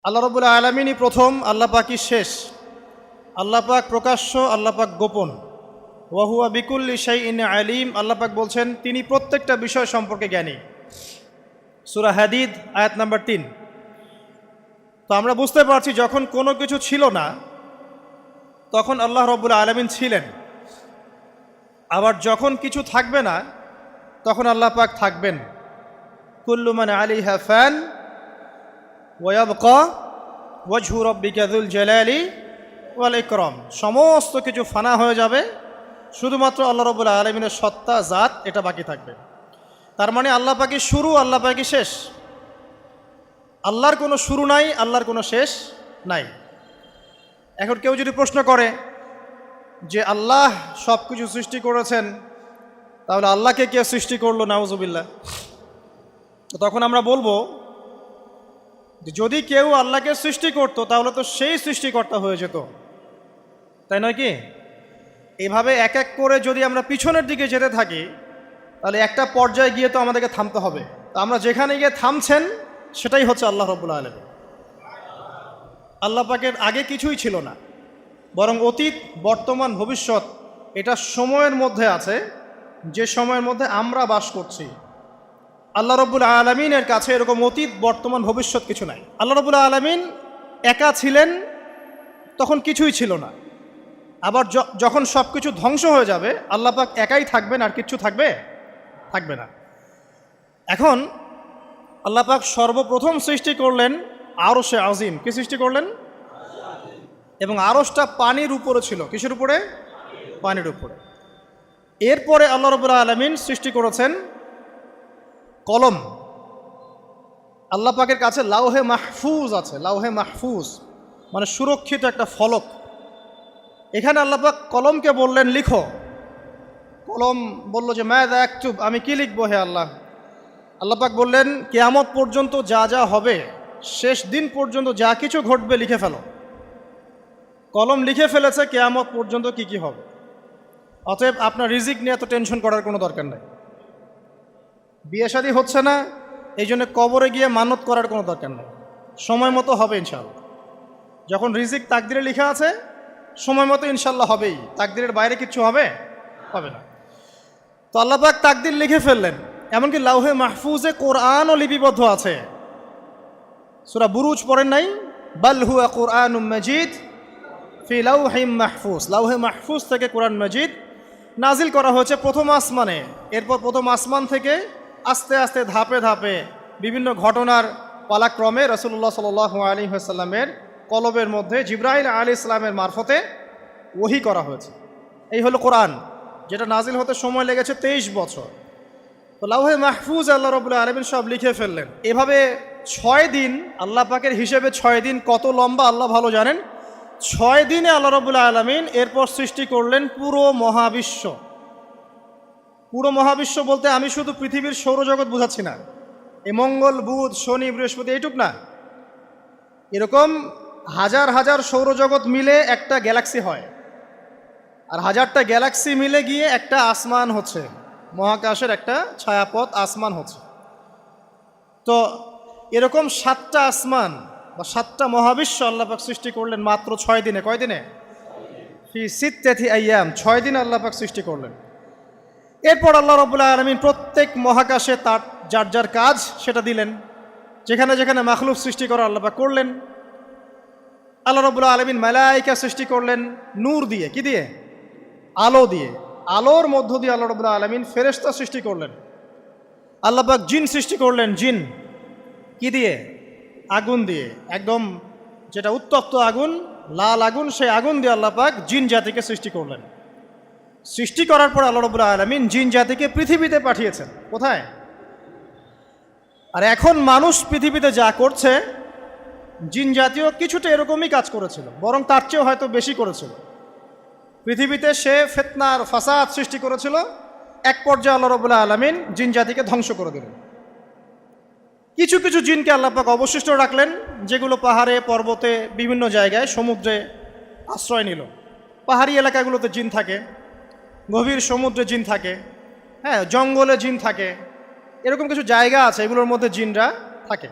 আল্লাহ রাব্বুল আলামিনই প্রথম, আল্লাহ পাকই শেষ। আল্লাহ পাক প্রকাশ্য, আল্লাহ পাক গোপন। ওয়া হুয়া বিকুল্লি শাইইন আলিম। আল্লাহ পাক বলছেন তিনি প্রত্যেকটা বিষয় সম্পর্কে জ্ঞানী। সূরা হাদিদ আয়াত নাম্বার 3। তো আমরা বুঝতে পারছি যখন কোনো কিছু ছিল না তখন আল্লাহ রাব্বুল আলামিন ছিলেন, আবার যখন কিছু থাকবে না তখন আল্লাহ পাক থাকবেন। কুল্লু মান আলাইহা ফান ওয়া ইয়াবকা ওয়াজহু রাব্বিকা যুল জালালি ওয়াল ইকরাম। সমস্ত কিছু ফানা হয়ে যাবে, শুধুমাত্র আল্লাহ রাব্বুল আলামিনের সত্তা, জাত এটা বাকি থাকবে। তার মানে আল্লাহ পাকই শুরু, আল্লাহ পাকই শেষ। আল্লাহর কোনো শুরু নাই, আল্লাহর কোনো শেষ নাই। এখন কেউ যদি প্রশ্ন করে যে আল্লাহ সব কিছু সৃষ্টি করেছেন, তাহলে আল্লাহকে কে সৃষ্টি করলো? নাউজুবিল্লাহ। তো তখন আমরা বলবো যে যদি কেউ আল্লাহকে সৃষ্টি করতো তাহলে তো সেই সৃষ্টিকর্তা হয়ে যেত, তাই নয় কি? এইভাবে এক এক করে যদি আমরা পিছনের দিকে যেতে থাকি তাহলে একটা পর্যায়ে গিয়ে তো আমাদেরকে থামতে হবে। তো আমরা যেখানে গিয়ে থামছেন সেটাই হচ্ছে আল্লাহ রাব্বুল আলামিন। আল্লাহ পাকের আগে কিছুই ছিল না, বরং অতীত, বর্তমান, ভবিষ্যৎ এটা সময়ের মধ্যে আছে, যে সময়ের মধ্যে আমরা বাস করছি। আল্লাহ রাব্বুল আলামিনের কাছে এরকম অতীত, বর্তমান, ভবিষ্যৎ কিছু নাই। আল্লাহ রাব্বুল আলামিন একা ছিলেন, তখন কিছুই ছিল না। আবার যখন সব কিছু ধ্বংস হয়ে যাবে আল্লাহ পাক একাই থাকবেন, আর কিচ্ছু থাকবে না। এখন আল্লাহ পাক সর্বপ্রথম সৃষ্টি করলেন আরশে আজিম। কি সৃষ্টি করলেন? এবং আরশটা পানির উপরে ছিল। কিসের উপরে? পানির উপরে। এরপরে আল্লাহ রাব্বুল আলামিন সৃষ্টি করেছেন কলম। আল্লাহ পাকের কাছে লাউহে মাহফুজ আছে। লাউহে মাহফুজ মানে সুরক্ষিত একটা ফলক। এখানে আল্লাহ পাক কলমকে বললেন লিখো। কলম বলল যে মাযা আকতুব, আমি কি লিখবো হে আল্লাহ? আল্লাহ পাক বললেন কিয়ামত পর্যন্ত যা যা হবে, শেষ দিন পর্যন্ত যা কিছু ঘটবে লিখে ফেলো। কলম লিখে ফেলেছে কিয়ামত পর্যন্ত কি কি হবে। অতএব আপনার রিজিক নিয়ে এত টেনশন করার কোনো দরকার নেই। বিয়ে শাদী হচ্ছে না, এই জন্য কবরে গিয়ে মানত করার কোনো দরকার নেই। সময় মতো হবে ইনশাআল্লাহ। যখন রিজিক তাকদিরে লেখা আছে সময় মতো ইনশাল্লাহ হবেই। তাকদিরের বাইরে কিচ্ছু হবে না। তো আল্লাহ পাক তাকদির লিখে ফেললেন। এমনকি লাউহে মাহফুজে কোরআনও লিপিবদ্ধ আছে। সূরা বুরুজ পড়েন নাই? বাল হুয়া কুরআনুম মাজিদ ফি লাউহিম মাহফুজ। লাউহে মাহফুজ থেকে কোরআন মাজিদ নাজিল করা হয়েছে প্রথম আসমানে। এরপর প্রথম আসমান থেকে আস্তে আস্তে ধাপে ধাপে বিভিন্ন ঘটনার পালাক্রমে রাসূলুল্লাহ সাল্লাল্লাহু আলাইহি ওয়াসাল্লামের কলবের মধ্যে জিবরাইল আলাইহিস সালামের মারফতে ওহী করা হয়েছে। এই হলো কোরআন, যেটা নাজিল হতে সময় লেগেছে 23 বছর। তো লাউহে মাহফুজ আল্লাহ রাব্বুল আলামিন সব লিখে ফেললেন। এভাবে 6 দিন, আল্লাহ পাকের হিসেবে 6 দিন কত লম্বা আল্লাহ ভালো জানেন। 6 দিনে আল্লাহ রাব্বুল আলামিন এরপর সৃষ্টি করলেন পুরো মহাবিশ্ব। পুরো মহাবিশ্ব বলতে আমি শুধু পৃথিবীর সৌরজগৎ বোঝাচ্ছি না। এই মঙ্গল, বুধ, শনি, বৃহস্পতি এইটুক না, এরকম হাজার হাজার সৌরজগৎ মিলে একটা গ্যালাক্সি হয়, আর হাজারটা গ্যালাক্সি মিলে গিয়ে একটা আসমান হচ্ছে, মহাকাশের একটা ছায়াপথ আসমান হচ্ছে। তো এরকম 7টা আসমান বা 7টা মহাবিশ্ব আল্লাহ পাক সৃষ্টি করলেন মাত্র 6 দিনে। কয় দিনে? ফি সিত্তাতি আইয়াম, 6 দিন আল্লাহ পাক সৃষ্টি করলেন। এরপর আল্লাহ রাব্বুল আলামিন প্রত্যেক মহাকাশে তার যার যার কাজ সেটা দিলেন। যেখানে যেখানে মাখলুক সৃষ্টি করা আল্লাহ পাক করলেন। আল্লাহ রাব্বুল আলামিন মালায়েকা সৃষ্টি করলেন নূর দিয়ে। কি দিয়ে? আলো দিয়ে। আলোর মধ্য দিয়ে আল্লাহ রাব্বুল আলামিন ফেরেশতা সৃষ্টি করলেন। আল্লাহ পাক জিন সৃষ্টি করলেন। জিন কি দিয়ে? আগুন দিয়ে। একদম যেটা উত্তপ্ত আগুন, লাল আগুন, সেই আগুন দিয়ে আল্লাহ পাক জিন জাতিকে সৃষ্টি করলেন। সৃষ্টি করার পর আল্লাহ রাব্বুল আলামিন জিন জাতিকে পৃথিবীতে পাঠিয়েছেন। কোথায়? আর এখন মানুষ পৃথিবীতে যা করছে, জিন জাতীয় কিছুটা এরকমই কাজ করেছিল, বরং তার চেয়েও হয়তো বেশি করেছিল। পৃথিবীতে সে ফিতনার ফাসাদ সৃষ্টি করেছিল। এক পর্যায়ে আল্লাহ রাব্বুল আলামিন জিন জাতিকে ধ্বংস করে দিলেন। কিছু কিছু জিনকে আল্লাহ পাক অবশিষ্ট রাখলেন, যেগুলো পাহাড়ে, পর্বতে, বিভিন্ন জায়গায়, সমুদ্রে আশ্রয় নিল। পাহাড়ি এলাকাগুলোতে জিন থাকে, গভীর সমুদ্রে জিন থাকে, হ্যাঁ, জঙ্গলে জিন থাকে। এরকম কিছু জায়গা আছে, এগুলোর মধ্যে জিনরা থাকে।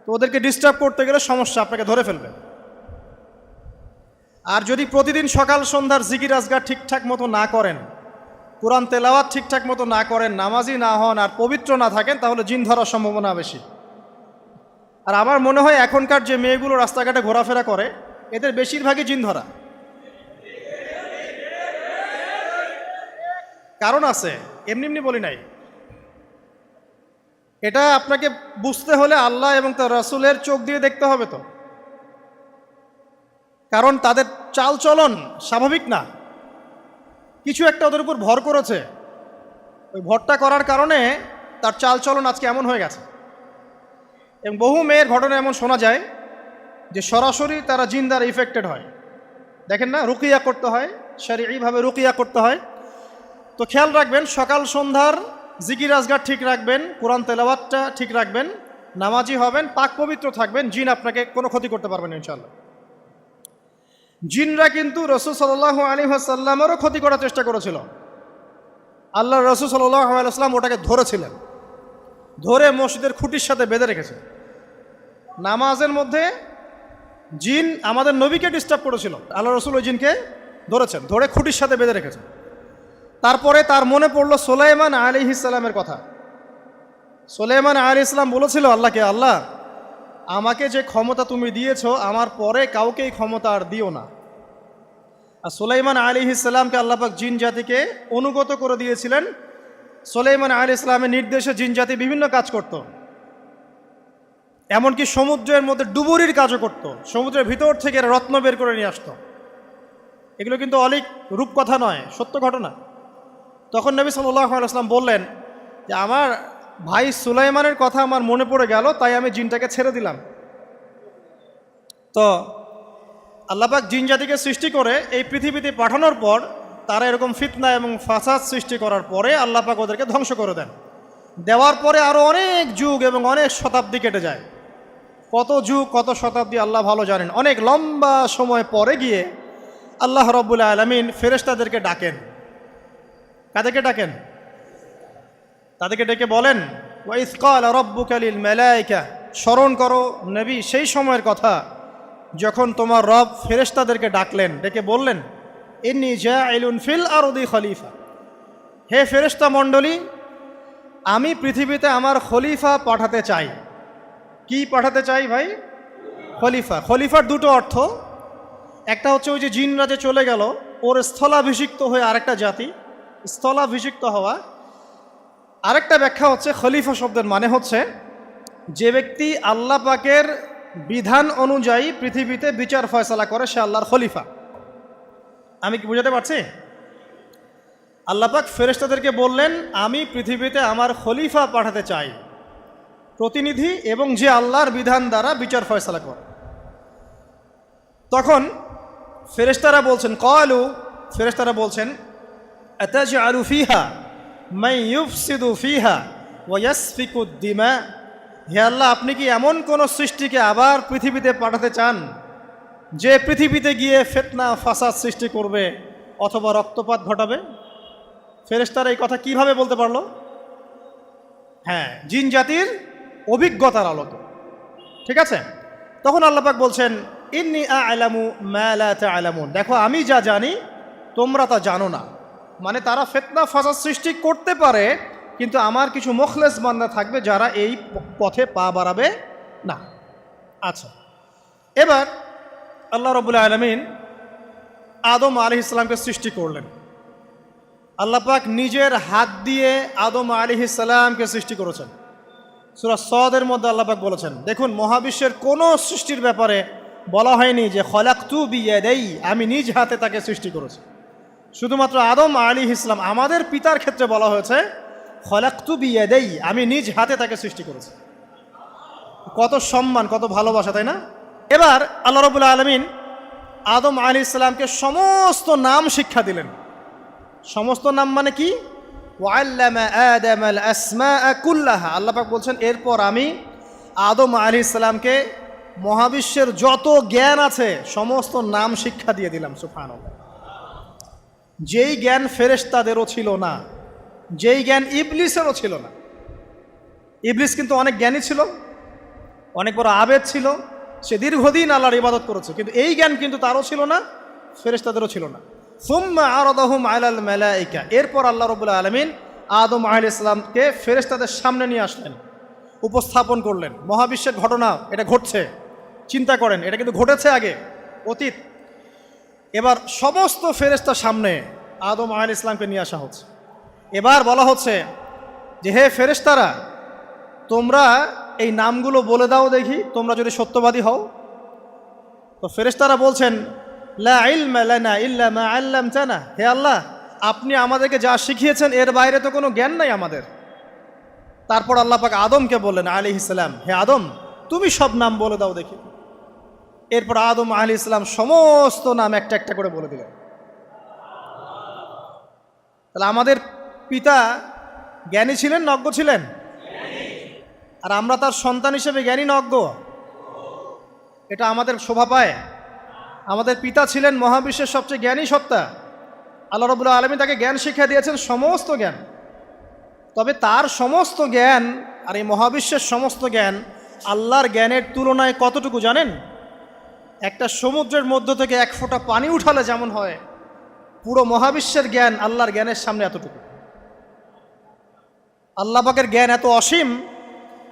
তো ওদেরকে ডিস্টার্ব করতে গেলে সমস্যা, আপনাকে ধরে ফেলবে। আর যদি প্রতিদিন সকাল সন্ধ্যার জিকির আজগার ঠিকঠাক মতো না করেন, কোরআন তেলাওয়াত ঠিকঠাক মতো না করেন, নামাজি না হন আর পবিত্র না থাকেন, তাহলে জিন ধরার সম্ভাবনা বেশি। আর আমার মনে হয় এখনকার যে মেয়েগুলো রাস্তাঘাটে ঘোরাফেরা করে, এদের বেশিরভাগই জিন ধরা। কারণ আছে, এমনি এমনি বলি নাই। এটা আপনাকে বুঝতে হলে আল্লাহ এবং তার রাসূলের চোখ দিয়ে দেখতে হবে তো। কারণ তাদের চাল চলন স্বাভাবিক না, কিছু একটা ওদের উপর ভর করেছে। ওই ভরটা করার কারণে তার চাল চলন আজকে এমন হয়ে গেছে। এবং বহু মেয়ের ঘটনা এমন শোনা যায় যে সরাসরি তারা জিন দ্বারা ইফেক্টেড হয়। দেখেন না, রুকিয়া করতে হয়, শরীয়ীভাবে রুকিয়া করতে হয়। তো খেয়াল রাখবেন, সকাল সন্ধ্যার জিকির আজগার ঠিক রাখবেন, কোরআন তেলাওয়াতটা ঠিক রাখবেন, নামাজি হবেন, পাক পবিত্র থাকবেন, জিন আপনাকে কোনো ক্ষতি করতে পারবেন না ইনশাআল্লাহ। জিনরা কিন্তু রাসূল সাল্লাল্লাহু আলাইহি ওয়াসাল্লামেরও ক্ষতি করার চেষ্টা করেছিল। আল্লাহ রাসূল সাল্লাল্লাহু আলাইহি ওয়াসাল্লাম ওটাকে ধরেছিলেন, ধরে মসজিদের খুঁটির সাথে বেঁধে রেখেছেন। নামাজের মধ্যে জিন আমাদের নবীকে ডিস্টার্ব করেছিল, আল্লাহ রাসূল ওই জিনকে ধরেছেন, ধরে খুঁটির সাথে বেঁধে রেখেছেন। তারপরে তার মনে পড়ল সুলাইমান আলাইহিস সালামের কথা। সুলাইমান আলাইহিস সালাম বলেছিল আল্লাহকে, আল্লাহ আমাকে যে ক্ষমতা তুমি দিয়েছো, আমার পরে কাউকে এই ক্ষমতা আর দিও না। আর সুলাইমান আলাইহিস সালামকে আল্লাহ পাক জিন জাতিকে অনুগত করে দিয়েছিলেন। সুলাইমান আলাইহিস সালামের নির্দেশে জিন জাতি বিভিন্ন কাজ করত, এমনকি সমুদ্রের মধ্যে ডুবুরির কাজও করত, সমুদ্রের ভিতর থেকে রত্ন বের করে নিয়ে আসতো। এগুলো কিন্তু অলিক রূপকথা নয়, সত্য ঘটনা। তখন নবী সাল্লাল্লাহু আলাইহি ওয়াসাল্লাম বললেন যে আমার ভাই সুলাইমানের কথা আমার মনে পড়ে গেল, তাই আমি জিনটাকে ছেড়ে দিলাম। তো আল্লাহ পাক জিন জাতিকে সৃষ্টি করে এই পৃথিবীতে পাঠানোর পর তারা এরকম ফিতনা এবং ফাসাদ সৃষ্টি করার পরে আল্লাহ পাক ওদেরকে ধ্বংস করে দেন। দেওয়ার পরে আরও অনেক যুগ এবং অনেক শতাব্দী কেটে যায়। কত যুগ কত শতাব্দী আল্লাহ ভালো জানেন। অনেক লম্বা সময় পরে গিয়ে আল্লাহ রাব্বুল আলামিন ফেরেশতাদেরকে ডাকেন। কাদেরকে ডাকেন? তাদেরকে ডেকে বলেন, ওয়া ইয ক্বালা রাব্বুকা লিল মালায়েকা, স্মরণ করো নবী সেই সময়ের কথা যখন তোমার রব ফেরেশতাদেরকে ডাকলেন, ডেকে বললেন, ইন্নী জাইলুন ফিল আরদি খলিফা, হে ফেরেশতা মণ্ডলী, আমি পৃথিবীতে আমার খলিফা পাঠাতে চাই। কি পাঠাতে চাই ভাই? খলিফা। খলিফার দুটো অর্থ, একটা হচ্ছে ওই যে জিনরা যে চলে গেল, ওর স্থলাভিষিক্ত হয়ে আরেকটা জাতি, স্থলাভিষিক্ত হওয়া। আরেকটা ব্যাখ্যা হচ্ছে খলিফা শব্দের মানে হচ্ছে যে ব্যক্তি আল্লাহ পাকের বিধান অনুযায়ী পৃথিবীতে বিচার ফয়সালা করে, সে আল্লাহর খলিফা। আমি কি বুঝাতে পারছি? আল্লাহ পাক ফেরেশতাদেরকে বললেন, আমি পৃথিবীতে আমার খলিফা পাঠাতে চাই, প্রতিনিধি, এবং যে আল্লাহর বিধান দ্বারা বিচার ফয়সালা করে। তখন ফেরেশতারা বলছেন, ক্বালু, ফেরেশতারা বলছেন, আতাজআলু ফিহা মান ইউফসিদু ফিহা ওয়া ইয়াসফিকুদ দিমা, হে আল্লাহ, আপনি কি এমন কোন সৃষ্টিকে আবার পৃথিবীতে পাঠাতে চান যে পৃথিবীতে গিয়ে ফিতনা ফাসাদ সৃষ্টি করবে অথবা রক্তপাত ঘটাবে? ফেরেশতারা এই কথা কিভাবে বলতে পারলো? হ্যাঁ, জিন জাতির অভিজ্ঞতার আলোতে। ঠিক আছে? তখন আল্লাহ পাক বলছেন, ইন্নী আ'লামু মা লা তা'লামুন, দেখো আমি যা জানি তোমরা তা জানো না। মানে তারা ফিতনা ফাসাদ সৃষ্টি করতে পারে, কিন্তু আমার কিছু মুখলেস বান্দা থাকবে যারা এই পথে পা বাড়াবে না। আচ্ছা, এবার আল্লাহ রাব্বুল আলামিন আদম আলাইহিস সালামকে সৃষ্টি করলেন। আল্লাহ পাক নিজের হাত দিয়ে আদম আলাইহিস সালামকে সৃষ্টি করেছেন। সূরা সদের মধ্যে আল্লাহ পাক বলেছেন, দেখুন মহাবিশ্বের কোনো সৃষ্টির ব্যাপারে বলা হয়নি যে খলাকতু বিয়াদাই, আমি নিজ হাতে তাকে সৃষ্টি করেছি। শুধুমাত্র আদম আলাইহিস সালাম, আমাদের পিতার ক্ষেত্রে বলা হয়েছে খলাকতু বিয়াদাই, আমি নিজ হাতে তাকে সৃষ্টি করেছি। কত সম্মান, কত ভালোবাসা, তাই না? এবার আল্লাহ রাব্বুল আলামিন আদম আলাইহিস সালামকে সমস্ত নাম শিক্ষা দিলেন। সমস্ত নাম মানে কি? ওয়াল্লামা আদামাল আসমাআ কুল্লাহা, আল্লাহ পাক বলছেন এরপর আমি আদম আলাইহিস সালামকে মহাবিশ্বের যত জ্ঞান আছে সমস্ত নাম শিক্ষা দিয়ে দিলাম। সুবহানাল্লাহ। যেই জ্ঞান ফেরেশতাদেরও ছিল না, যেই জ্ঞান ইবলিসেরও ছিল না। ইবলিস কিন্তু অনেক জ্ঞানী ছিল, অনেক বড় আবেদ ছিল, সে দীর্ঘদিন আল্লাহর ইবাদত করেছে, কিন্তু এই জ্ঞান কিন্তু তারও ছিল না, ফেরেশতাদেরও ছিল না। সুম্মা আরাদাহুম আলাল মালাইকা, এরপর আল্লাহ রাব্বুল আলামিন আদম আলাইহিস সালামকে ফেরেশতাদের সামনে নিয়ে আসলেন, উপস্থাপন করলেন। মহাবিশ্বের ঘটনা, এটা ঘটছে, চিন্তা করেন, এটা কিন্তু ঘটেছে আগে, অতীত। এবার সমস্ত ফেরেশতার সামনে আদম আলাইহিস সালামকে নিয়ে আসা হচ্ছে। এবার বলা হচ্ছে যে, হে ফেরেশতারা, তোমরা এই নামগুলো বলে দাও দেখি, তোমরা যদি সত্যবাদী হও। তো ফেরেশতারা বলছেন, লা ইলমা লানা ইল্লা মা আল্লামতানা, হে আল্লাহ, আপনি আমাদেরকে যা শিখিয়েছেন এর বাইরে তো কোনো জ্ঞান নাই আমাদের। তারপর আল্লাহ পাক আদমকে বললেন আলাইহিস সালাম, হে আদম, তুমি সব নাম বলে দাও দেখি। এরপর আদম আলাইহিস সালাম সমস্ত নাম একটা একটা করে বলে দিলেন। তাহলে আমাদের পিতা জ্ঞানী ছিলেন, নজ্ঞ ছিলেন? আর আমরা তার সন্তান হিসেবে জ্ঞানী না অজ্ঞ? এটা আমাদের শোভা পায়। আমাদের পিতা ছিলেন মহাবিশ্বের সবচেয়ে জ্ঞানী সত্তা। আল্লাহ রাব্বুল আলামিন তাকে জ্ঞান শিক্ষা দিয়েছেন, সমস্ত জ্ঞান। তবে তার সমস্ত জ্ঞান আর এই মহাবিশ্বের সমস্ত জ্ঞান আল্লাহর জ্ঞানের তুলনায় কতটুকু জানেন? একটা সমুদ্রের মধ্য থেকে এক ফোঁটা পানি উঠালে যেমন হয়, পুরো মহাবিশ্বের জ্ঞান আল্লাহর জ্ঞানের সামনে এতটুকু। আল্লাহ পাকের জ্ঞান এত অসীম,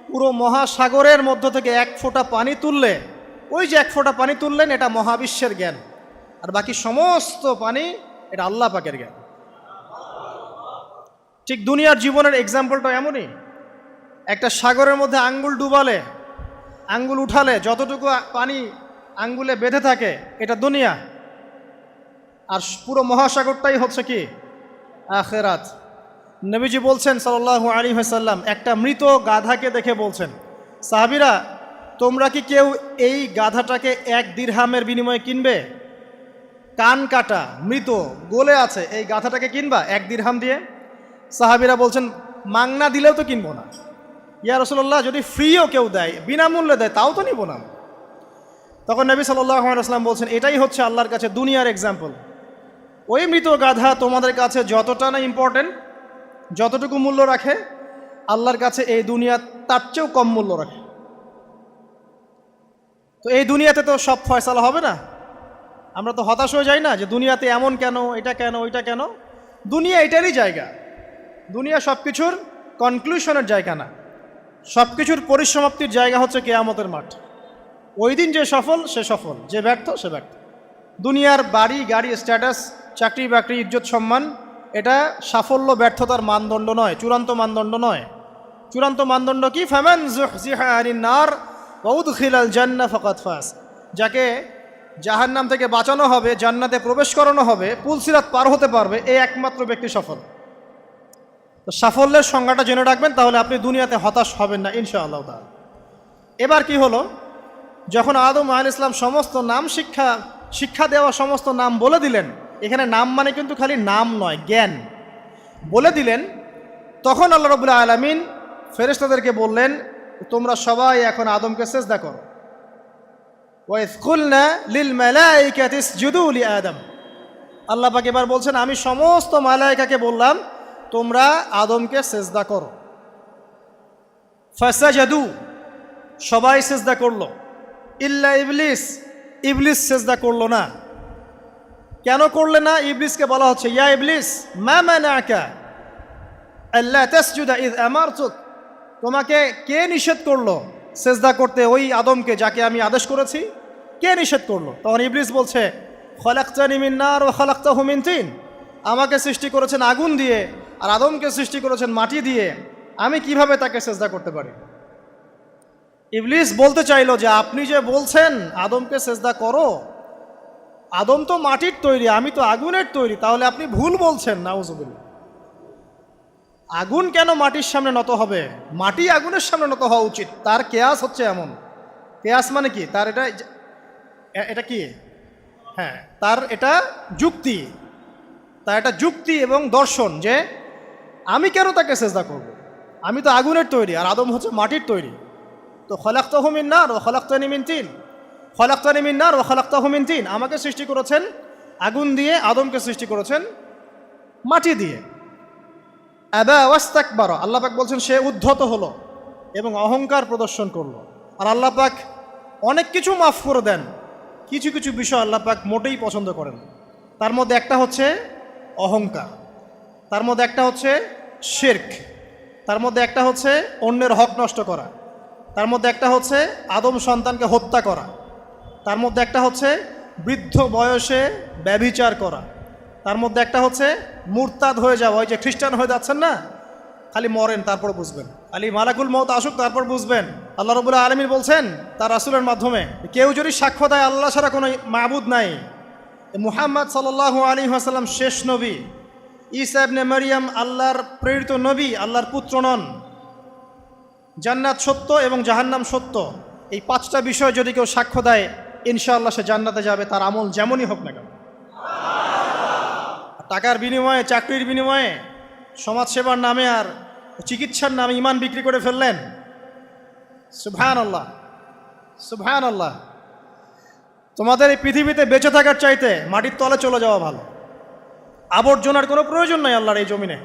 পুরো মহাসাগরের মধ্য থেকে এক ফোঁটা পানি তুললে, ওই যে এক ফোঁটা পানি তুললেন, এটা মহাবিশ্বের জ্ঞান। আর বাকি সমস্ত পানি এটা আল্লাহ পাকের জ্ঞান। ঠিক দুনিয়ার জীবনের এক্সাম্পলটা এমনই। একটা সাগরের মধ্যে আঙ্গুল ডুবালে, আঙ্গুল উঠালে যতটুকু পানি আঙ্গুলে বেঁধে থাকে, এটা দুনিয়া। আর পুরো মহাসাগরটাই হচ্ছে কি? আখিরাত। নবীজি বলছেন সাল্লাল্লাহু আলাইহি ওয়াসাল্লাম, একটা মৃত গাধাকে দেখে বলছেন, সাহাবীরা, তোমরা কি কেউ এই গাধাটাকে 1 দিরহামের বিনিময়ে কিনবে? কান কাটা, মৃত, গলে আছে, এই গাধাটাকে কিনবা 1 দিরহাম দিয়ে? সাহাবীরা বলছেন, মাংনা দিলেও তো কিনবো না। ইয়া রাসূলুল্লাহ, যদি ফ্রিও কেউ দেয়, বিনামূল্যে দেয়, তাও তো নিব না। তখন নবী সাল্লাল্লাহু আলাইহি ওয়াসাল্লাম বলছেন, এটাই হচ্ছে আল্লাহর কাছে দুনিয়ার এক্সাম্পল। ওই মৃত গাধা তোমাদের কাছে যতটা না ইম্পর্টেন্ট, যতটুকু মূল্য রাখে, আল্লাহর কাছে এই দুনিয়া তার চেয়েও কম মূল্য রাখে। তো এই দুনিয়াতে তো সব ফয়সালা হবে না। আমরা তো হতাশ হয়ে যাই না যে দুনিয়াতে এমন কেন, এটা কেন, ওইটা কেন। দুনিয়া এটারই জায়গা। দুনিয়া সব কিছুর কনক্লুশনের জায়গা না, সব কিছুর পরিসমাপ্তির জায়গা হচ্ছে কিয়ামতের মাঠ। ওই দিন যে সফল সে সফল, যে ব্যর্থ সে ব্যর্থ। দুনিয়ার বাড়ি গাড়ি, স্ট্যাটাস, চাকরি বাকরি, ইজ্জত সম্মান, এটা সাফল্য ব্যর্থতার মানদণ্ড নয়, চূড়ান্ত মানদণ্ড নয়। চূড়ান্ত মানদণ্ড কি? ফামান যুহজিহা আনিন নার ওয়া উদখিলাল জান্নাহ ফাকাদ ফাজ। যাকে জাহান্নাম থেকে বাঁচানো হবে, জান্নাতে প্রবেশ করানো হবে, পুলসিরাত পার হতে পারবে, এই একমাত্র ব্যক্তি সফল। তো সাফল্যের সংজ্ঞাটা জেনে রাখবেন, তাহলে আপনি দুনিয়াতে হতাশ হবেন না ইনশাআল্লাহ তাআলা। এবার কি হলো, যখন আদম আলাইহিস সালাম সমস্ত নাম শিক্ষা দেওয়া সমস্ত নাম বলে দিলেন, এখানে নাম মানে কিন্তু খালি নাম নয়, জ্ঞান বলে দিলেন, তখন আল্লাহ রাব্বুল আলামিন ফেরেশতাদেরকে বললেন, তোমরা সবাই এখন আদমকে সিজদা করো। ওয়া ইয কুলনা লিল মালাইকাতি ইসজুদু লি আদম। আল্লাহ পাক এবার বলছেন, আমি সমস্ত মালায়েকাকে বললাম তোমরা আদমকে সিজদা করো। ফাসাজাদু, সবাই সিজদা করলো, ইল্লা ইবলিস, ইবলিস সিজদা করলো না। কেন করলে না? ইবলিসকে বলা হচ্ছে, ইয়া ইবলিস মা মানাকা আল্লা তাসজুদা ইয আমারতুক, তোমাকে কে নিষেধ করলো সিজদা করতে ওই আদমকে যাকে আমি আদেশ করেছি? কে নিষেধ করলো? তখন ইবলিস বলছে, খলাকতানি মিন নার ওয়া খলাকতাহু মিন তিন, আমাকে সৃষ্টি করেছেন আগুন দিয়ে আর আদমকে সৃষ্টি করেছেন মাটি দিয়ে, আমি কিভাবে তাকে সিজদা করতে পারি? ইবলিস বলতে চাইলো যে আপনি যে বলছেন আদমকে সিজদা করো, আদম তো মাটির তৈরি, আমি তো আগুনের তৈরি, তাহলে আপনি ভুল বলছেন। নাউজুবিল্লাহ। আগুন কেন মাটির সামনে নত হবে? মাটি আগুনের সামনে নত হওয়া উচিত। তার কেয়াস হচ্ছে এমন। কেয়াস মানে কি? তার এটা কি? হ্যাঁ, তার এটা যুক্তি, তার এটা যুক্তি এবং দর্শন যে আমি কেন তাকে সিজদা করব? আমি তো আগুনের তৈরি আর আদম হচ্ছে মাটির তৈরি। তো খলাকতাহু মিন নার ওয়া খলাকতানি মিন তিন, খলাকতানি মিন নার ওয়া খলাকতাহু মিন তিন, আমাকে সৃষ্টি করেছেন আগুন দিয়ে, আদমকে সৃষ্টি করেছেন মাটি দিয়ে। আবা ওয়াস্তাকবারা, আল্লাহ পাক বলছেন সে উদ্ধত হলো এবং অহংকার প্রদর্শন করলো। আর আল্লাহ পাক অনেক কিছু মাফ করে দেন, কিছু কিছু বিষয় আল্লাহ পাক মোটেই পছন্দ করেন। তার মধ্যে একটা হচ্ছে অহংকার, তার মধ্যে একটা হচ্ছে শিরক, তার মধ্যে একটা হচ্ছে অন্যের হক নষ্ট করা, তার মধ্যে একটা হচ্ছে আদম সন্তানকে হত্যা করা, তার মধ্যে একটা হচ্ছে বৃদ্ধ বয়সে ব্যভিচার করা, তার মধ্যে একটা হচ্ছে মুরতাদ হয়ে যাওয়া। ওই যে খ্রিস্টান হয়ে যাচ্ছেন না, খালি মরেন তারপর বুঝবেন, খালি মালাকুল মউত আসুক তারপর বুঝবেন। আল্লাহ রাব্বুল আলামিন বলছেন তার রাসূলের মাধ্যমে, কেউ যদি সাক্ষ্য দেয় আল্লাহ ছাড়া কোনো মাবুদ নাই, মুহাম্মদ সাল্লাল্লাহু আলাইহি ওয়াসাল্লাম শেষ নবী, ঈসা ইবনে মারইয়াম আল্লাহর প্রেরিত নবী, আল্লাহর পুত্র নন, জান্নাত সত্য এবং জাহান্নাম সত্য, এই পাঁচটা বিষয় যদি কেউ সাক্ষ্য দেয় ইনশাআল্লাহ সে জান্নাতে যাবে, তার আমল যেমনই হোক না কেন। টাকার বিনিময়ে, চাকরির বিনিময়ে, সমাজসেবার নামে আর চিকিৎসার নামে ইমান বিক্রি করে ফেললেন, সুবহানাল্লাহ সুবহানাল্লাহ। তোমাদের এই পৃথিবীতে বেঁচে থাকার চাইতে মাটির তলে চলে যাওয়া ভালো। আবর্জনার কোনো প্রয়োজন নাই আল্লাহর এই জমিনে।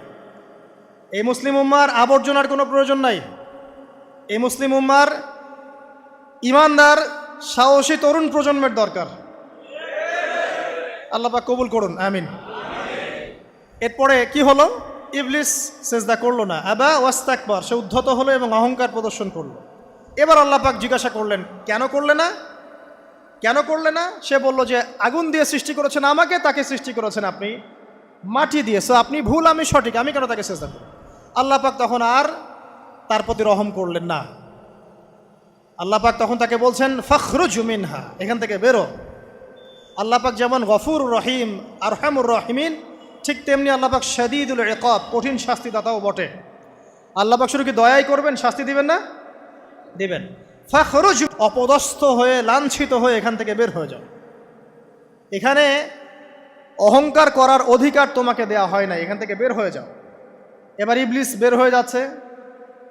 এই মুসলিম উম্মার আবর্জনার কোনো প্রয়োজন নাই। এই মুসলিম উম্মার ইমানদার সাহসী তরুণ প্রজন্মের দরকার। আল্লাহ পাক কবুল করুন, আমিন। এরপরে কি হলো? ইবলিস সেজদা করলো না, আবা ওয়াস্তাকবার, সে উদ্ধত হলো এবং অহংকার প্রদর্শন করলো। এবার আল্লাহ পাক জিজ্ঞাসা করলেন, কেন করলে না, কেন করলে না? সে বলল যে আগুন দিয়ে সৃষ্টি করেছেন আমাকে, তাকে সৃষ্টি করেছেন আপনি মাটি দিয়ে, সো আপনি ভুল আমি সঠিক, আমি কেন তাকে সেজদা করব? আল্লাহ পাক তখন আর তার প্রতি রহম করলেন না। আল্লাহ পাক তখন তাকে বলছেন ফখরুজ মিনহা, এখান থেকে বেরো। আল্লাহ পাক যেমন গফুর রহিম আরহামুর রহিমিন, ঠিক তেমনি আল্লাহ পাক শাদীদুল ইকাব, কঠিন শাস্তিদাতাও বটে। আল্লাহ পাক শুধু কি দয়াই করবেন, শাস্তি দিবেন না? দিবেন। ফখরুজ, অপদস্থ হয়ে লাঞ্ছিত হয়ে এখান থেকে বের হয়ে যাও। এখানে অহংকার করার অধিকার তোমাকে দেয়া হয় না, এখান থেকে বের হয়ে যাও। এবার ইবলিস বের হয়ে যাচ্ছে।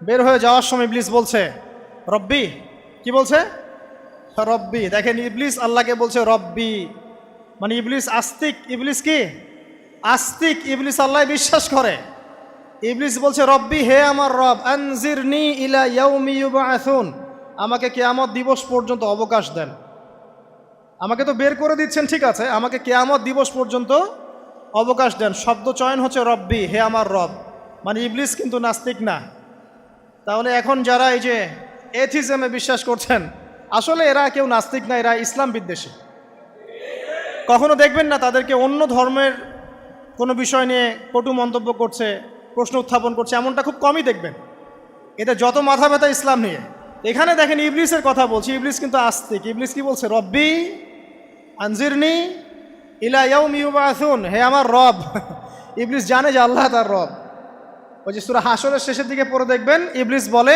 বের হয়ে যাওয়ার সময় ইবলিস বলছে রব্বি, কি বলছে? রব্বি। দেখেন ইবলিস আল্লাহকে বলছে রব্বি, মানে ইবলিস আস্তিক। ইবলিস কি আস্তিক? ইবলিস আল্লাহ বিশ্বাস করে। ইবলিস বলছে রব্বি, হে আমার রব, আনজিরনি ইলা ইয়াউমি ইউবআসুন, আমাকে কিয়ামত দিবস পর্যন্ত অবকাশ দেন। আমাকে তো বের করে দিচ্ছেন, ঠিক আছে, আমাকে কিয়ামত দিবস পর্যন্ত অবকাশ দেন। শব্দ চয়ন হচ্ছে রব্বি, হে আমার রব, মানে ইবলিস কিন্তু নাস্তিক না। তাহলে এখন যারা এই যে এথিজমে বিশ্বাস করছেন, আসলে এরা কেউ নাস্তিক না, এরা ইসলাম বিদ্বেষী। কখনো দেখবেন না তাদেরকে অন্য ধর্মের কোনো বিষয় নিয়ে কটু মন্তব্য করছে, প্রশ্ন উত্থাপন করছে, এমনটা খুব কমই দেখবেন। এদের যত মাথা ব্যথা ইসলাম নিয়ে। এখানে দেখেন ইবলিসের কথা বলছি, ইবলিস কিন্তু আস্তিক। ইবলিস কি বলছে? রব্বি আনজিরনি ইলা ইয়াউমি ইউবআসুন, হে আমার রব। ইবলিস জানে যে আল্লাহ তার রব। ওই যে সূরা হাশরের শেষের দিকে পড়ে দেখবেন ইবলিস বলে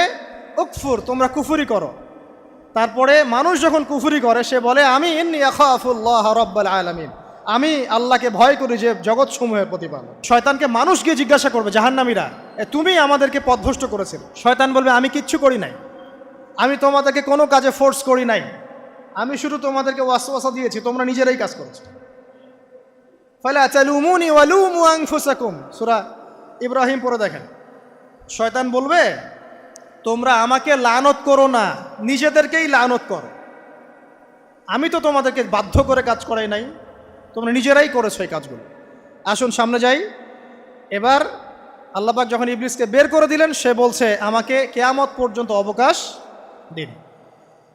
উকফুর, তোমরা কুফরি করো। তারপরে মানুষ যখন কুফরি করে সে বলে আমি ইন্নী আখাফুল্লাহ রাব্বাল আলামিন, আমি আল্লাহকে ভয় করি যে জগৎ সমূহের প্রতিপালক। শয়তানকে মানুষ গিয়ে জিজ্ঞাসা করবে, জাহান্নামীরা, তুমি আমাদেরকে পথভ্রষ্ট করেছিলে। শয়তান বলবে আমি কিচ্ছু করি নাই, আমি তোমাদেরকে কোনো কাজে ফোর্স করি নাই, আমি শুধু তোমাদেরকে ওয়াসওয়াসা দিয়েছি, তোমরা নিজেরাই কাজ করেছো। ফালা তালুমুনি ওয়ালুমু আনফুসাকুম, সূরা ইব্রাহিম পড়ে দেখেন। শয়তান বলবে তোমরা আমাকে লানত করো না, নিজেদেরকেই লানত করো, আমি তো তোমাদেরকে বাধ্য করে কাজ করাই নাই, তোমরা নিজেরাই করেছো এই কাজগুলো। আসুন সামনে যাই। এবার আল্লাহ পাক যখন ইবলিসকে বের করে দিলেন, সে বলছে আমাকে কিয়ামত পর্যন্ত অবকাশ দিন।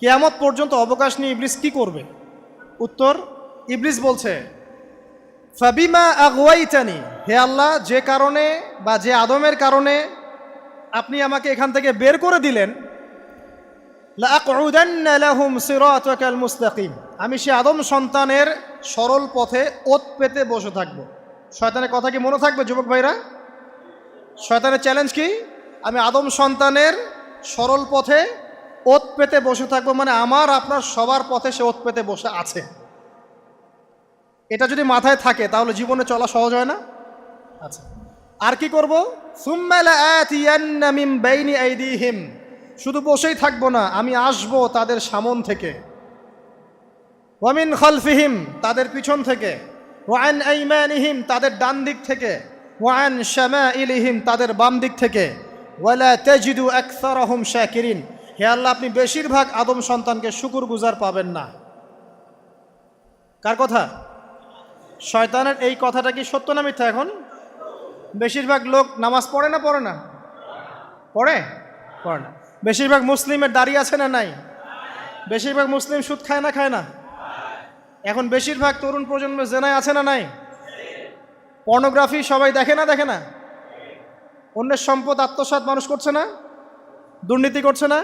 কিয়ামত পর্যন্ত অবকাশ নিয়ে ইবলিস কি করবে? উত্তর, ইবলিস বলছে ফাবিমা আগওয়াইতানি, হে আল্লাহ, যে কারণে বা যে আদমের কারণে আপনি আমাকে এখান থেকে বের করে দিলেন, লাআকউদান্না লাহুম সিরাতাকাল মুস্তাকিম, আমি সে আদম সন্তানের সরল পথে ওত পেতে বসে থাকব। শয়তানের কথা কি মনে থাকবে যুবক ভাইরা? শয়তানের চ্যালেঞ্জ কি? আমি আদম সন্তানের সরল পথে ওত পেতে বসে থাকবো, মানে আমার আপনার সবার পথে সে ওত পেতে বসে আছে। এটা যদি মাথায় থাকে তাহলে জীবনে চলা সহজ হয় না? আচ্ছা, আর কি করব? সুম্মা লাআতিয়ান্না মিন বাইনি আইদিহিম, শুধু বসেই থাকবো না, আমি আসবো তাদের সামন থেকে, ওয়া মিন খালফিহিম, তাদের পিছন থেকে, ওয়া আন আইমানিহিম, তাদের ডান দিক থেকে, ওয়া আন শামাইলিহিম, তাদের বাম দিক থেকে, ওয়ালা তাজিদু আকসারাহুম শাকিরিন, হে আল্লাহ, আপনি বেশিরভাগ আদম সন্তানকে শুকরগুজার পাবেন না। কার কথা? শয়তানের। এই কথাটা কি সত্য না মিথ্যা? এখন বেশিরভাগ লোক নামাজ পড়ে না পড়ে না? পড়ে? পড়ে না। বেশিরভাগ মুসলিমের দাড়ি আছে না নাই? বেশিরভাগ মুসলিম সুদ খায় না খায় না? এখন বেশিরভাগ তরুণ প্রজন্মের জেনায় আছে না নাই? পর্নোগ্রাফি সবাই দেখে না দেখে না? অন্যের সম্পদ আত্মসাৎ মানুষ করছে না? দুর্নীতি করছে না?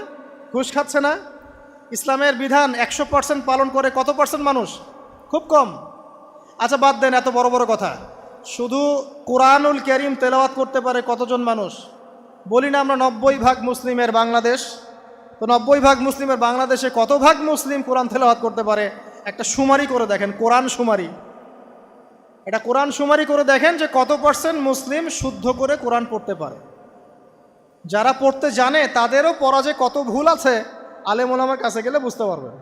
ঘুষ খাচ্ছে না? ইসলামের বিধান 100% পালন করে কত পার্সেন্ট মানুষ? খুব কম। আচ্ছা বাদ দেন এত বড় বড় কথা, শুধু কোরআনুল কারীম তেলাওয়াত করতে পারে কতজন মানুষ? বলি না আমরা 90% মুসলিমের বাংলাদেশ, তো 90% মুসলিমের বাংলাদেশে কত ভাগ মুসলিম কোরআন তেলাওয়াত করতে পারে? একটা শুমারি করে দেখেন, কোরআন শুমারি। এটা কোরআন শুমারি করে দেখেন যে কত পার্সেন্ট মুসলিম শুদ্ধ করে কোরআন পড়তে পারে। যারা পড়তে জানে তাদেরও পড়া যে কত ভুল আছে, আলেম ওলামার কাছে গেলে বুঝতে পারবেন।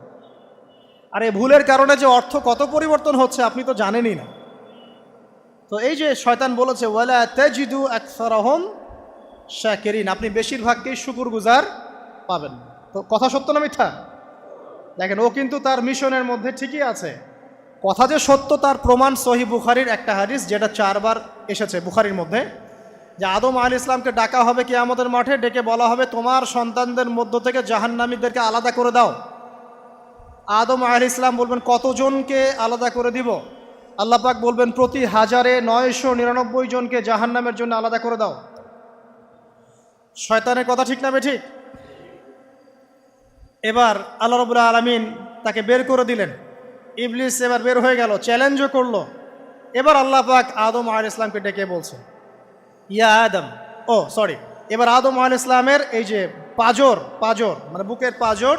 আর এই ভুলের কারণে যে অর্থ কত পরিবর্তন হচ্ছে আপনি তো জানেনই না। তো এই যে শয়তান বলেছে ওয়ালা তাজিদু আকসারাহুম শাকিরিন, আপনি বেশিরভাগকেই শুকরগুজার পাবেন। তো কথা সত্য না মিথ্যা? দেখেন, ও কিন্তু তার মিশনের মধ্যে ঠিকই আছে। কথা যে সত্য তার প্রমাণ সহিহ বুখারীর একটা হাদিস, যেটা 4 বার এসেছে বুখারীর মধ্যে, যে আদম আলাইহিস সালামকে ডাকা হবে কিয়ামতের মাঠে, ডেকে বলা হবে তোমার সন্তানদের মধ্য থেকে জাহান্নামীদেরকে আলাদা করে দাও। আদম আলাইহিস সালাম বলবেন কতজনকে আলাদা করে দিব? আল্লাহ পাক বলবেন প্রতি 1099 জনকে জাহান্নামের জন্য আলাদা করে দাও। শয়তানের কথা ঠিক না বেঠিক? এবার আল্লাহ রাব্বুল আলামিন তাকে বের করে দিলেন। ইবলিস এবার বের হয়ে গেল, চ্যালেঞ্জও করলো। এবার আল্লাহ পাক আদম আলাইহিস সালামকে ডেকে বলছে ইয়া আদম, এবার আদম আলাইহিস সালামের এই যে পাজর মানে বুকের পাজর,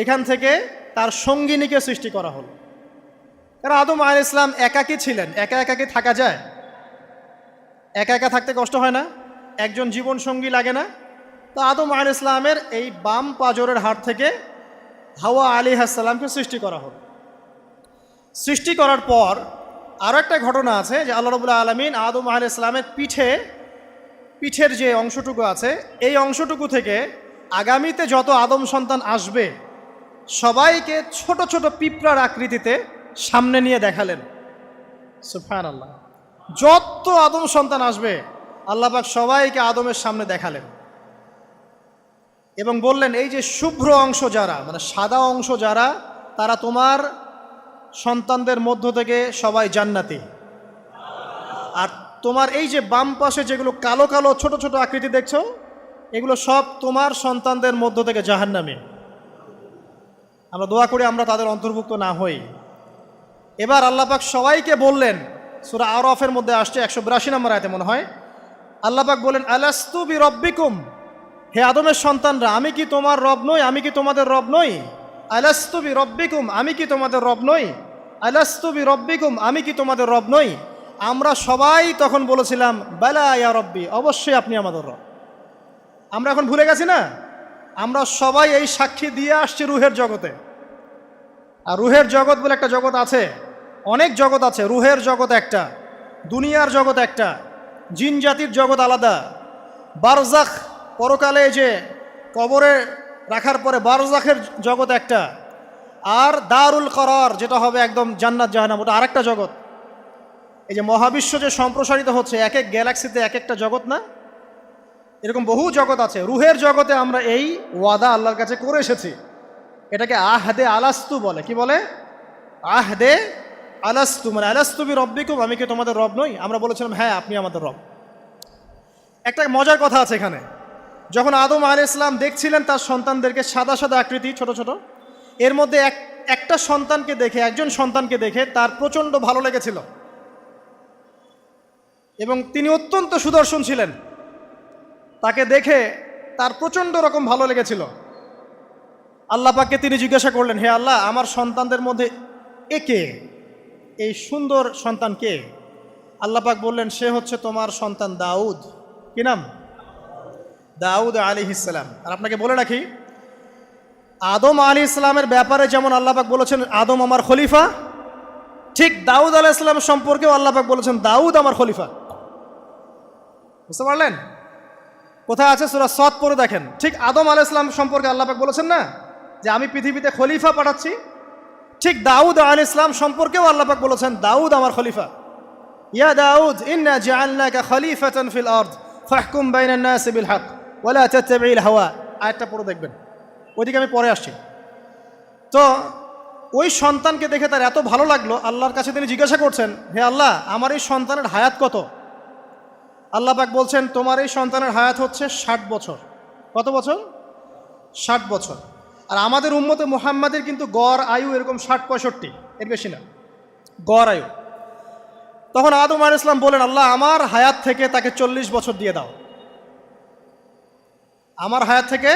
এখান থেকে তার সঙ্গিনীকে সৃষ্টি করা হলো। কারণ আদম আলাইহিস সালাম একাকী ছিলেন, একা কি থাকা যায়? একা থাকতে কষ্ট হয় না? একজন জীবন সঙ্গী লাগে না? তো আদম আলাইহিস সালামের এই বাম পাজরের হাড় থেকে হাওয়া আলাইহিস সালামকে সৃষ্টি করা হলো। সৃষ্টি করার পর আরও একটা ঘটনা আছে যে আল্লাহ রাব্বুল আলামিন আদম আলাইহিস সালামের পিঠের যে অংশটুকু আছে, এই অংশটুকু থেকে আগামীতে যত আদম সন্তান আসবে সবাইকে ছোট ছোট পিঁপড়ার আকৃতিতে সামনে নিয়ে দেখালেন। সুবহানাল্লাহ। যত আদম সন্তান আসবে আল্লাহ পাক সবাইকে আদমের সামনে দেখালেন এবং বললেন এই যে শুভ্র অংশ যারা, মানে সাদা অংশ যারা, তারা তোমার সন্তানদের মধ্য থেকে সবাই জান্নাতি। আর তোমার এই যে বাম পাশে যেগুলো কালো কালো ছোট ছোট আকৃতি দেখছো, এগুলো সব তোমার সন্তানদের মধ্য থেকে জাহান্নামী। আমরা দোয়া করি আমরা তাদের অন্তর্ভুক্ত না হই। এবার আল্লাহ পাক সবাইকে বললেন, সূরা আরাফের মধ্যে আসছে 182 নম্বর আয়াতে মনে হয়, আল্লাহ পাক বলেন আলাস্তু বিরব্বিকুম, হে আদমের সন্তানরা আমি কি তোমার রব নই? আমি কি তোমাদের রব নই? আলাস্তু বিরব্বিকুম, আমি কি তোমাদের রব নই? আলাস্তু বিরব্বিকুম, আমি কি তোমাদের রব নই? আমরা সবাই তখন বলেছিলাম বালা ইয়া রব্বি, অবশ্যই আপনি আমাদের রব। আমরা এখন ভুলে গেছি না? আমরা সবাই এই সাক্ষী দিয়ে আসছি রুহের জগতে। আর রুহের জগৎ বলে একটা জগৎ আছে, অনেক জগৎ আছে। রুহের জগৎ একটা, দুনিয়ার জগৎ একটা, জিন জাতির জগৎ আলাদা, বারজাখ পরকালে যে কবরে রাখার পরে বারজাখের জগৎ একটা, আর দারুল করার যেটা হবে একদম জান্নাত জাহান্নাম, ওটা আরেকটা জগৎ। এই যে মহাবিশ্ব যে সম্প্রসারিত হচ্ছে, এক এক গ্যালাক্সিতে এক একটা জগৎ না, এরকম বহু জগৎ আছে। রুহের জগতে আমরা এই ওয়াদা আল্লাহর কাছে করে এসেছি, এটাকে আহদে আলাস্তু বলে। কি বলে? আহদে আলাস্তু, মানে আলাস্তু বি রব্বিকুম, আমি কি তোমাদের রব নই? আমরা বলেছিলাম হ্যাঁ আপনি আমাদের রব। একটা মজার কথা আছে এখানে, যখন আদম আলাইহিস সালাম দেখছিলেন তার সন্তানদেরকে সাদা সাদা আকৃতি ছোট ছোট, এর মধ্যে একজন সন্তানকে দেখে তার প্রচণ্ড ভালো লেগেছিল এবং তিনি অত্যন্ত সুদর্শন ছিলেন। তাকে দেখে তার প্রচণ্ড রকম ভালো লেগেছিল। আল্লাহ পাককে তিনি জিজ্ঞাসা করলেন, হে আল্লাহ, আমার সন্তানদের মধ্যে কে, এই সুন্দর সন্তান কে? আল্লাহ পাক বললেন সে হচ্ছে তোমার সন্তান দাউদ। কি নাম? দাউদ আলাইহিস সালাম। আর আপনাকে বলে রাখি, আদম আলাইহিস সালামের ব্যাপারে যেমন আল্লাহ পাক বলেছেন আদম আমার খলিফা, ঠিক দাউদ আলাইহিস সালাম সম্পর্কেও আল্লাহ পাক বলেছেন দাউদ আমার খলিফা। বুঝতে পারলেন? কোথায় আছে? সূরা সদ পড়ে দেখেন। ঠিক আদম আলাইহিস সালাম সম্পর্কে আল্লাহ পাক বলেছেন না যে আমি পৃথিবীতে খলিফা পাঠাচ্ছি, ঠিক দাউদ আলাইহিস সালাম সম্পর্কেও আল্লাহ পাক বলেছেন দাউদ আমার খলিফা। ইয়া দাউদ ইন্না জাআলনাকা খলিফাতান ফিল আরদ ফাহকুম বাইনান নাসি বিল হক ওয়া লা তাত্তাবিল হাওয়া। আয়াতটা পড়ে দেখবেন, ওইদিকে আমি পরে আসছি। তো ওই সন্তানকে দেখে তার এত ভালো লাগলো, আল্লাহর কাছে তিনি জিজ্ঞাসা করছেন, হে আল্লাহ আমার এই সন্তানের হায়াত কত? আল্লাহ পাক বলছেন তোমার এই সন্তানের হায়াত হচ্ছে 60 বছর। কত বছর? 60 বছর। আর আমাদের উম্মতে মুহাম্মাদের কিন্তু গড় আয়ু এরকম 60-65, এর বেশি না গড় আয়ু। তখন আদম আলাইহিস সালাম বলেন, আল্লাহ আমার হায়াত থেকে তাকে 40 বছর দিয়ে দাও, আমার হায়াত থেকে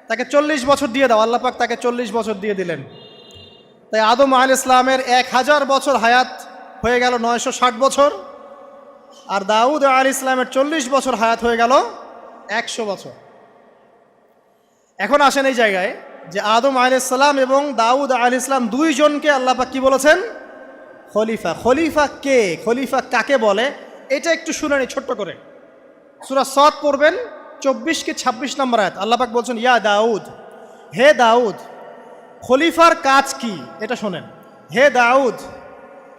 তাকে 40 বছর দিয়ে দাও। আল্লাহ পাক তাকে 40 বছর দিয়ে দিলেন। তাই আদম আলাইহিস সালামের 1000 বছর হায়াত হয়ে গেল 960 বছর, আর দাউদ আলাইহিস সালামের 40 বছর হায়াত হয়ে গেল 100 বছর। এখন আসেন এই জায়গায় যে আদম আলাইহিস সালাম এবং দাউদ আলাইহিস সালাম দুইজনকে আল্লাহ পাক কি বলেছেন? খলিফা। খলিফা কে? খলিফা কাকে বলে? এটা একটু শুনে নি ছোট্ট করে। সূরা সদ পড়বেন 24 কি 26 নম্বর আয়াত। আল্লাহ পাক বলছেন, ইয়া দাউদ, হে দাউদ, খলিফার কাজ কি এটা শোনেন। হে দাউদ,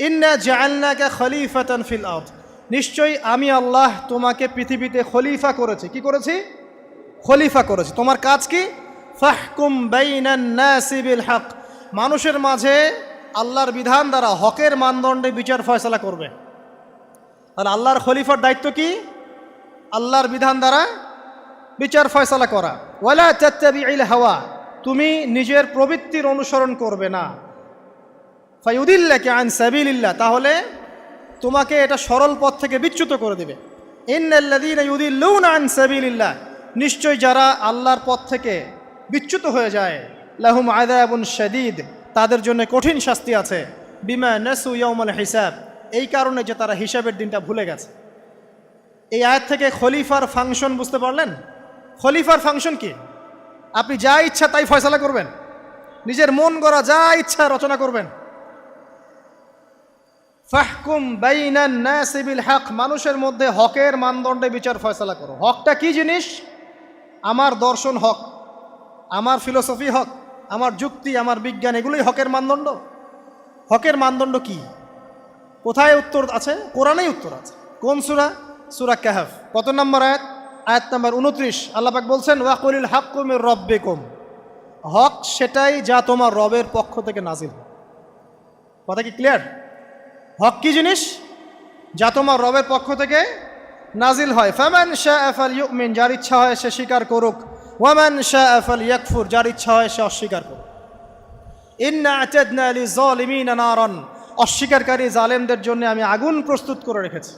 ইন্না জাআলনাকা খলিফাতান ফিল আরদ, নিশ্চয়ই আমি আল্লাহ তোমাকে পৃথিবীতে খলিফা করেছি। কি করেছি? খলিফা করেছি। তোমার কাজ কি? ফাহকুম বাইনান নাসি বিল হক, মানুষের মাঝে আল্লাহর বিধান দ্বারা হকের মানদণ্ডে বিচার ফয়সালা করবে। তাহলে আল্লাহর খলিফার দায়িত্ব কি? আল্লাহর বিধান দ্বারা বিচার ফয়সালা করা। ওয়ালা তাত্তাবিল হাওয়া, তুমি নিজের প্রবৃত্তির অনুসরণ করবে না। ফায়ুদিল্লাকা আন সাবিলিল্লাহ, তাহলে তোমাকে এটা সরল পথ থেকে বিচ্যুত করে দেবে। ইন্নাল্লাযীনা ইউদিল্লুনা আন সাবিলিল্লাহ, নিশ্চয় যারা আল্লাহর পথ থেকে বিচ্যুত হয়ে যায়, লাহুম আযাবুন শাদীদ, তাদের জন্য কঠিন শাস্তি আছে। বিমা নাসু ইয়াউমাল হিসাব, এই কারণে যে তারা হিসাবের দিনটা ভুলে গেছে। এই আয়াত থেকে খলিফার ফাংশন বুঝতে পারলেন? খলিফার ফাংশন কি? আপনি যা ইচ্ছা তাই ফয়সালা করবেন, নিজের মন গড়া যা ইচ্ছা রচনা করবেন। ফাহকুম বাইনান নাসি বিল হক, মানুষের মধ্যে হকের মানদণ্ডে বিচার ফয়সালা করো। হকটা কি জিনিস? আমার দর্শন হক, আমার ফিলোসফি হক, আমার যুক্তি, আমার বিজ্ঞান, এগুলোই হকের মানদণ্ড। হকের মানদণ্ড কি? কোথায় উত্তর আছে? কোরআনেই উত্তর আছে। কোন সূরা? সূরা কাহফ। কত নম্বর আয়াত? আয়াত নম্বর 29। আল্লাহ পাক বলছেন, ওয়াকুলিল হাক্কু মির রাব্বিকুম, হক সেটাই যা তোমার রবের পক্ষ থেকে নাজিল। কথা কি ক্লিয়ার? হক কি জিনিস? যা তোমার রবের পক্ষ থেকে নাজিল হয়। ফামান শাআ ফালইউমিন, যার ইচ্ছা হয় সে স্বীকার করুক। ওয়ামান শাআ ফালইয়াকফুর, যার ইচ্ছা হয় সে অস্বীকার করুক। ইন্না আ'তাদনা লিযালিমিনা নারান, অস্বীকারী জালেমদের জন্য আমি আগুন প্রস্তুত করে রেখেছি।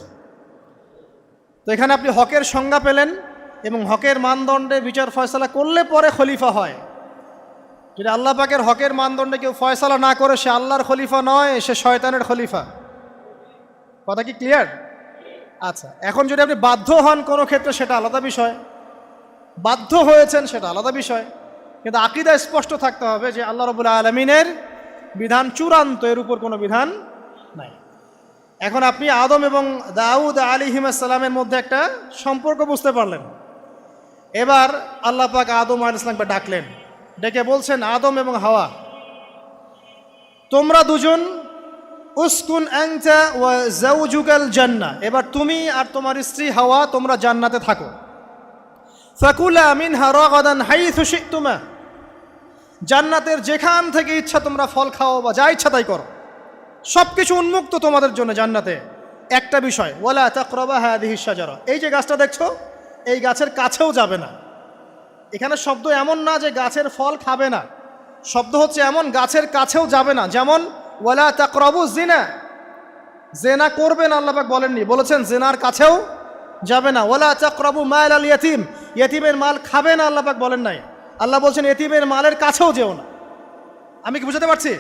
তো এখানে আপনি হকের সংজ্ঞা পেলেন এবং হকের মানদণ্ডে বিচার ফয়সালা করলে পরে খলিফা হয়। যদি আল্লাহ পাকের হকের মানদণ্ডে কেউ ফয়সালা না করে সে আল্লাহর খলিফা নয়, সে শয়তানের খলিফা। কথা কি ক্লিয়ার? আচ্ছা, এখন যদি আপনি বাধ্য হন কোনো ক্ষেত্রে সেটা আলাদা বিষয়, বাধ্য হয়েছেন সেটা আলাদা বিষয়, কিন্তু আকীদা স্পষ্ট থাকতে হবে যে আল্লাহ রাব্বুল আলামিনের বিধান চূড়ান্ত, এর উপর কোনো বিধান নাই। এখন আপনি আদম এবং দাউদ আলাইহিস সালামের মধ্যে একটা সম্পর্ক বুঝতে পারলেন। এবার আল্লাহ পাক আদম আলাইহিস সালামকে ডাকলেন, ডেকে বলছেন, আদম এবং হাওয়া, তোমরা দুজন উসকুন আনতা ওয়া যাওজুকাল জান্নাহ, এবার তুমি আর তোমার স্ত্রী হাওয়া তোমরা জান্নাতে থাকো। ফাকুলা মিনহা রাগাদান হাইথু শি'তুমা, জান্নাতের যেখান থেকে ইচ্ছা তোমরা ফল খাও বা যা ইচ্ছা তাই করো, সব কিছু উন্মুক্ত তোমাদের জন্য জান্নাতে। একটা বিষয়, ওয়ালা তাকরাবা হাদিহিশ শাজারা, এই যে গাছটা দেখছো এই গাছের কাছেও যাবে না। এখানে শব্দ এমন না যে গাছের ফল খাবে না, শব্দ হচ্ছে এমন গাছের কাছেও যাবে না। যেমন ওয়ালা তাকরাবু জিনা, জেনা করবে না আল্লাহ পাক বলেননি, বলেছেন জেনার কাছেও যাবে না। ওয়ালা তাকরাবু মাল আল ইয়াতিম, ইয়াতিমের মাল খাবে না আল্লাহ পাক বলেন নাই, আল্লাহ বলছেন ইয়াতিমের মালের কাছেও যেও না। আমি কি বুঝাতে পারছি?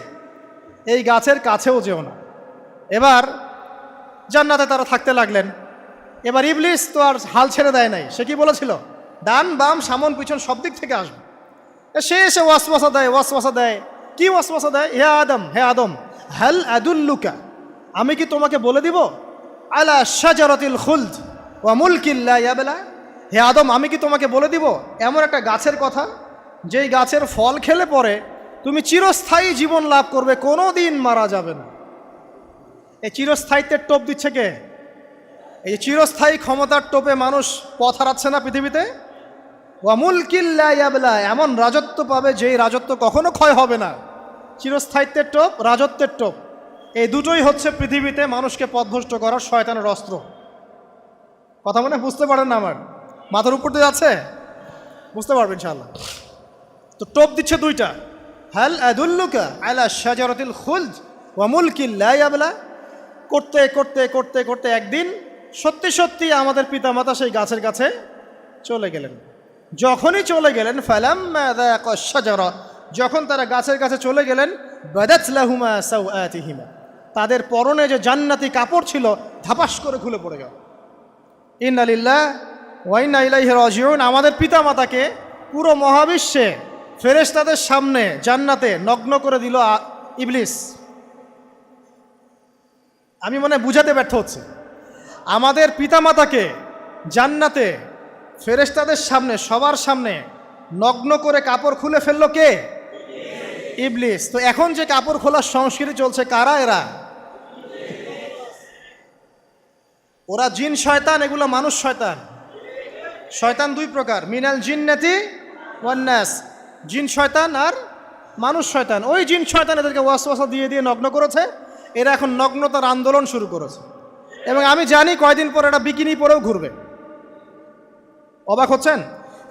এই গাছের কাছেও যেও না। এবার জান্নাতে তারা থাকতে লাগলেন। এবার ইবলিস তো আর হাল ছেড়ে দেয় নাই, সে কি বলেছিল? ডান বাম সামন পিছন সব দিক থেকে আসবে। সে এসে ওয়াসওয়াসা দেয়, ওয়াসওয়াসা দেয়। কি ওয়াসওয়াসা দেয়? হে আদম, হে আদম, হাল আদুল্লুকা, আমি কি তোমাকে বলে দিব, আলা শাজারাতিল খুলদ ওয়া মুলকিন লা ইয়াবলা, হে আদম আমি কি তোমাকে বলে দিব এমন একটা গাছের কথা, যেই গাছের ফল খেলে পরে তুমি চিরস্থায়ী জীবন লাভ করবে, কোনো দিন মারা যাবে না। এই চিরস্থায়িত্বের টোপ দিচ্ছে কে? এই চিরস্থায়ী ক্ষমতার টোপে মানুষ পথ হারাচ্ছে না পৃথিবীতে। ওয়া মুলকিন লা ইয়াবলা, এমন রাজত্ব পাবে যেই রাজত্ব কখনো ক্ষয় হবে না। চিরস্থায়িত্বের টোপ, রাজত্বের টোপ, এই দুটোই হচ্ছে পৃথিবীতে মানুষকে পথভ্রষ্ট করার শয়তানের অস্ত্র। কথা মনে বুঝতে পারেন না? আমার মাথার উপর দিয়ে যাচ্ছে, বুঝতে পারবেন ইনশাআল্লাহ। তো টোপ দিচ্ছে দুইটা, হাল আদুল্লুকা আলা শাজারাতিল খুলদ ওয়া মুলকিন লা ইয়াবলা। করতে করতে করতে করতে একদিন সত্যি সত্যি আমাদের পিতামাতা সেই গাছের কাছে চলে গেলেন। যখনই চলে গেলেন, ফালাম্মা যাকা শাজারা, যখন তারা গাছের কাছে চলে গেলেন, বাদাত লাহুমা সাওআতিহিমা, তাদের পরনে যে জান্নাতি কাপড় ছিল ধাপাস করে খুলে পড়ে গেল। ইন্না লিল্লাহি ওয়া ইন্না ইলাইহি রাজিউন। আমাদের পিতামাতাকে পুরো মহাবিশ্বে ফেরেশতাদের সামনে জান্নাতে নগ্ন করে দিল ইবলিস। আমি মনে বুঝাতে ব্যর্থ হচ্ছে। আমাদের পিতামাতাকে জান্নাতে ফেরেশতাদের সামনে, সবার সামনে নগ্ন করে কাপড় খুলে ফেললো কে? ইবলিস। তো এখন যে কাপড় খোলার সংস্কৃতি চলছে, কারা এরা? ওরা জিন শয়তান, এগুলো মানুষ শয়তান। শয়তান দুই প্রকার, মিনাল জিন্নাতি ওয়ান নাস, জিন শয়তান আর মানুষ শয়তান। ওই জিন শয়তান এদেরকে ওয়াসওয়াসা দিয়ে দিয়ে নগ্ন করেছে। এরা এখন নগ্নতার আন্দোলন শুরু করেছে, এবং আমি জানি কয়দিন পর এটা বিকিনি পরেও ঘুরবে। অবাক হচ্ছেন?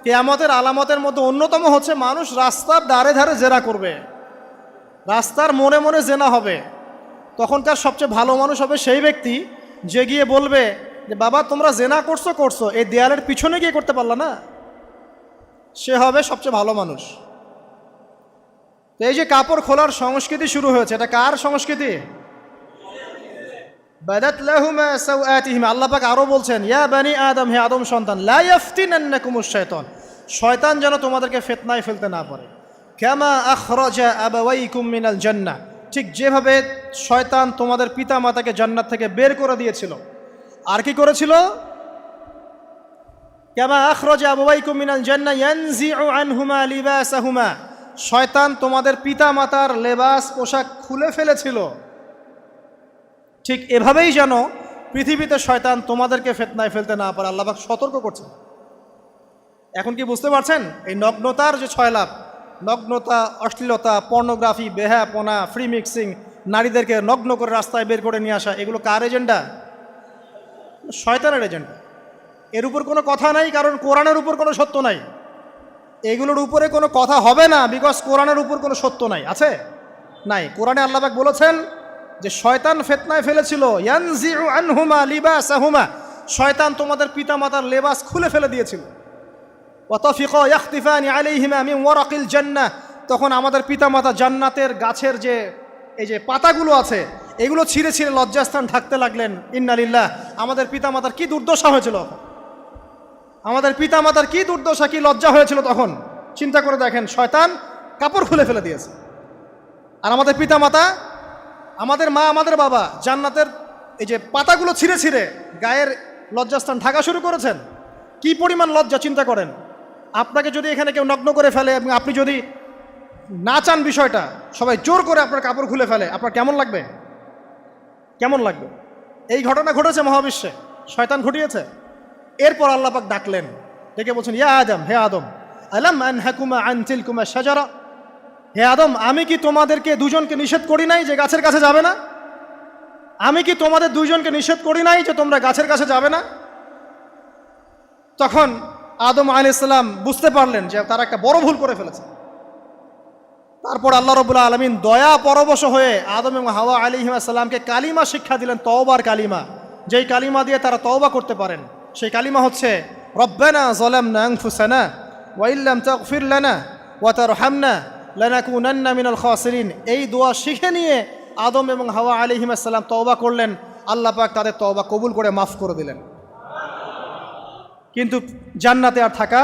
কিয়ামতের আলামতের মধ্যে অন্যতম হচ্ছে মানুষ রাস্তার ধারে ধারে জেনা করবে, রাস্তার মোড়ে মোড়ে জেনা হবে। তখনকার সবচেয়ে ভালো মানুষ হবে সেই ব্যক্তি যে গিয়ে বলবে যে বাবা তোমরা জেনা করছো করছো, এই দেয়ালের পিছনে গিয়ে করতে পারলা না। সে হবে সবচেয়ে ভালো মানুষ। তো এই যে কাপড় খোলার সংস্কৃতি শুরু হয়েছে, এটা কার সংস্কৃতি? বাদাত লাহুমা সাওআতিহিমা। আল্লাহ পাক আরো বলছেন, ইয়া বানি আদম, হে আদম সন্তান, লা ইয়াফতিনান্নাকুমুশ শাইতান, শয়তান যেন তোমাদেরকে ফিতনায় ফেলতে না পারে। কামা আখরাজা আবাওয়াইকুম মিনাল জান্নাহ, ঠিক যেভাবে শয়তান তোমাদের পিতা মাতাকে জান্নাত থেকে বের করে দিয়েছিল। আর কি করেছিল? কামা আখরাজা আবাওয়াইকুম মিনাল জান্নাহ ইয়ানজিউ আনহুমা লিবাসাহুমা, শয়তান তোমাদের পিতা মাতার লেবাস পোশাক খুলে ফেলেছিল। ঠিক এভাবেই যেন পৃথিবীতে শয়তান তোমাদেরকে ফিতনায় ফেলতে না পারে, আল্লাহ পাক সতর্ক করছেন। এখন কি বুঝতে পারছেন? এই নগ্নতার যে 6 লাভ, নগ্নতা, অশ্লীলতা, পর্নোগ্রাফি, বেহায়াপনা, ফ্রি মিক্সিং, নারীদেরকে নগ্ন করে রাস্তায় বের করে নিয়ে আসা, এগুলো কার এজেন্ডা? শয়তানের এজেন্ডা। এর উপর কোনো কথা নাই, কারণ কোরআনের উপর কোনো সত্য নাই। এগুলোর উপরে কোনো কথা হবে না, বিকজ কোরআনের উপর কোনো সত্য নাই। আছে? নাই। কোরআনে আল্লাহ পাক বলেছেন যে শয়তান ফিতনায় ফেলেছিল, ইয়ানজিউ আনহুমা লিবাসাহুমা, শয়তান তোমাদের পিতামাতার লেবাস খুলে ফেলে দিয়েছিল। ওয়া তাফিকা ইয়াখতিফানি আলাইহিমা মিন ওয়ারাকিল জান্নাহ, তখন আমাদের পিতামাতা জান্নাতের গাছের যে এই যে পাতাগুলো আছে এগুলো ছিঁড়ে ছিঁড়ে লজ্জাস্থান ঢাকতে লাগলেন। ইন্না লিল্লাহ। আমাদের পিতামাতার কি দুর্দশা হয়েছিল, আমাদের পিতামাতার কি দুর্দশা, কি লজ্জা হয়েছিল তখন। চিন্তা করে দেখেন, শয়তান কাপড় খুলে ফেলে দিয়েছে। আর আমাদের পিতামাতা, আমাদের মা, আমাদের বাবা জান্নাতের এই যে পাতাগুলো ছিঁড়ে ছিঁড়ে গায়ের লজ্জাস্থান ঢাকা শুরু করেছেন। কি পরিমাণ লজ্জা চিন্তা করেন। আপনাকে যদি এখানে কেউ নগ্ন করে ফেলে এবং আপনি যদি না চান বিষয়টা, সবাই জোর করে আপনার কাপড় খুলে ফেলে, আপনার কেমন লাগবে? কেমন লাগবে? এই ঘটনা ঘটেছে মহাবিশ্বে, শয়তান ঘটিয়েছে। এরপর আল্লাহ পাক ডাকলেন, ডেকে বলছেন, ইয়া আদম, হে আদম, আলাম আনহাকুমা আন তিলকুমা শাজারা, হে আদম আমি কি তোমাদেরকে দুজনকে নিষেধ করি নাই যে গাছের কাছে যাবে না? আমি কি তোমাদের দুইজনকে নিষেধ করি নাই যে তোমরা গাছের কাছে যাবে না? তখন আদম আলাইহিস সালাম বুঝতে পারলেন যে তারা একটা বড় ভুল করে ফেলেছে। তারপর আল্লাহ রাব্বুল আলামিন দয়া পরবশ হয়ে আদম এবং হাওয়া আলাইহিস সালামকে কালিমা শিক্ষা দিলেন, তওবার কালিমা, যেই কালিমা দিয়ে তারা তওবা করতে পারেন। সেই কালিমা হচ্ছে রব্বানা যালামনা আনফুসানা ওয়া ইল্লাম তাগফির লানা ওয়া তারহামনা লানাকুনান্না মিনাল খাসিরিন। এই দোয়া শিখে নিয়ে আদম এবং হাওয়া আলাইহিস সালাম তওবা করলেন। আল্লাহ পাক তাদের তওবা কবুল করে মাফ করে দিলেন। কিন্তু জান্নাতে আর থাকা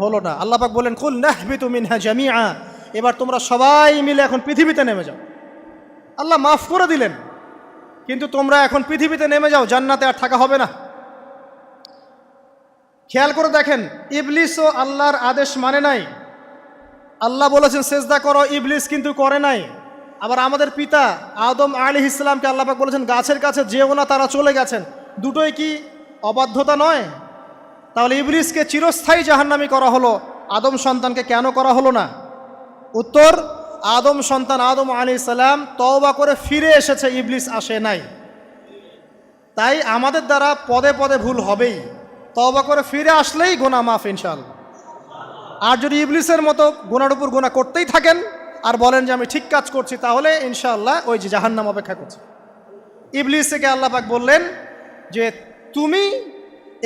হলো না। আল্লাহ পাক বলেন, কুল নাহবিতু মিনহা জামিআ, এবার তোমরা সবাই মিলে এখন পৃথিবীতে নেমে যাও। আল্লাহ মাফ করে দিলেন, কিন্তু তোমরা এখন পৃথিবীতে নেমে যাও, জান্নাতে আর থাকা হবে না। খেয়াল করে দেখেন, ইবলিসও আল্লাহর আদেশ মানে নাই। আল্লাহ বলেছেন সেজদা করো, ইবলিস কিন্তু করে নাই। আবার আমাদের পিতা আদম আলাইহিস সালামকে আল্লাহ পাক বলেছেন গাছের কাছে যেও না, তারা চলে গেছেন। দুটোই কি অবাধ্যতা নয়? তাহলে ইবলিসকে চিরস্থায়ী জাহান্নামী করা হলো, আদম সন্তানকে কেন করা হলো না? উত্তর, আদম সন্তান আদম আলাইহিস সালাম তওবা করে ফিরে এসেছে, ইবলিস আসে নাই। তাই আমাদের দ্বারা পদে পদে ভুল হবেই, তওবা করে ফিরে আসলেই গুনাহ মাফ ইনশাআল্লাহ। আর যদি ইবলিসের মতো গুনার উপর গুনাহ করতেই থাকেন আর বলেন যে আমি ঠিক কাজ করছি, তাহলে ইনশাআল্লাহ ওই যে জাহান্নাম অপেক্ষা করছে। ইবলিসকে আল্লাহ পাক বললেন যে তুমি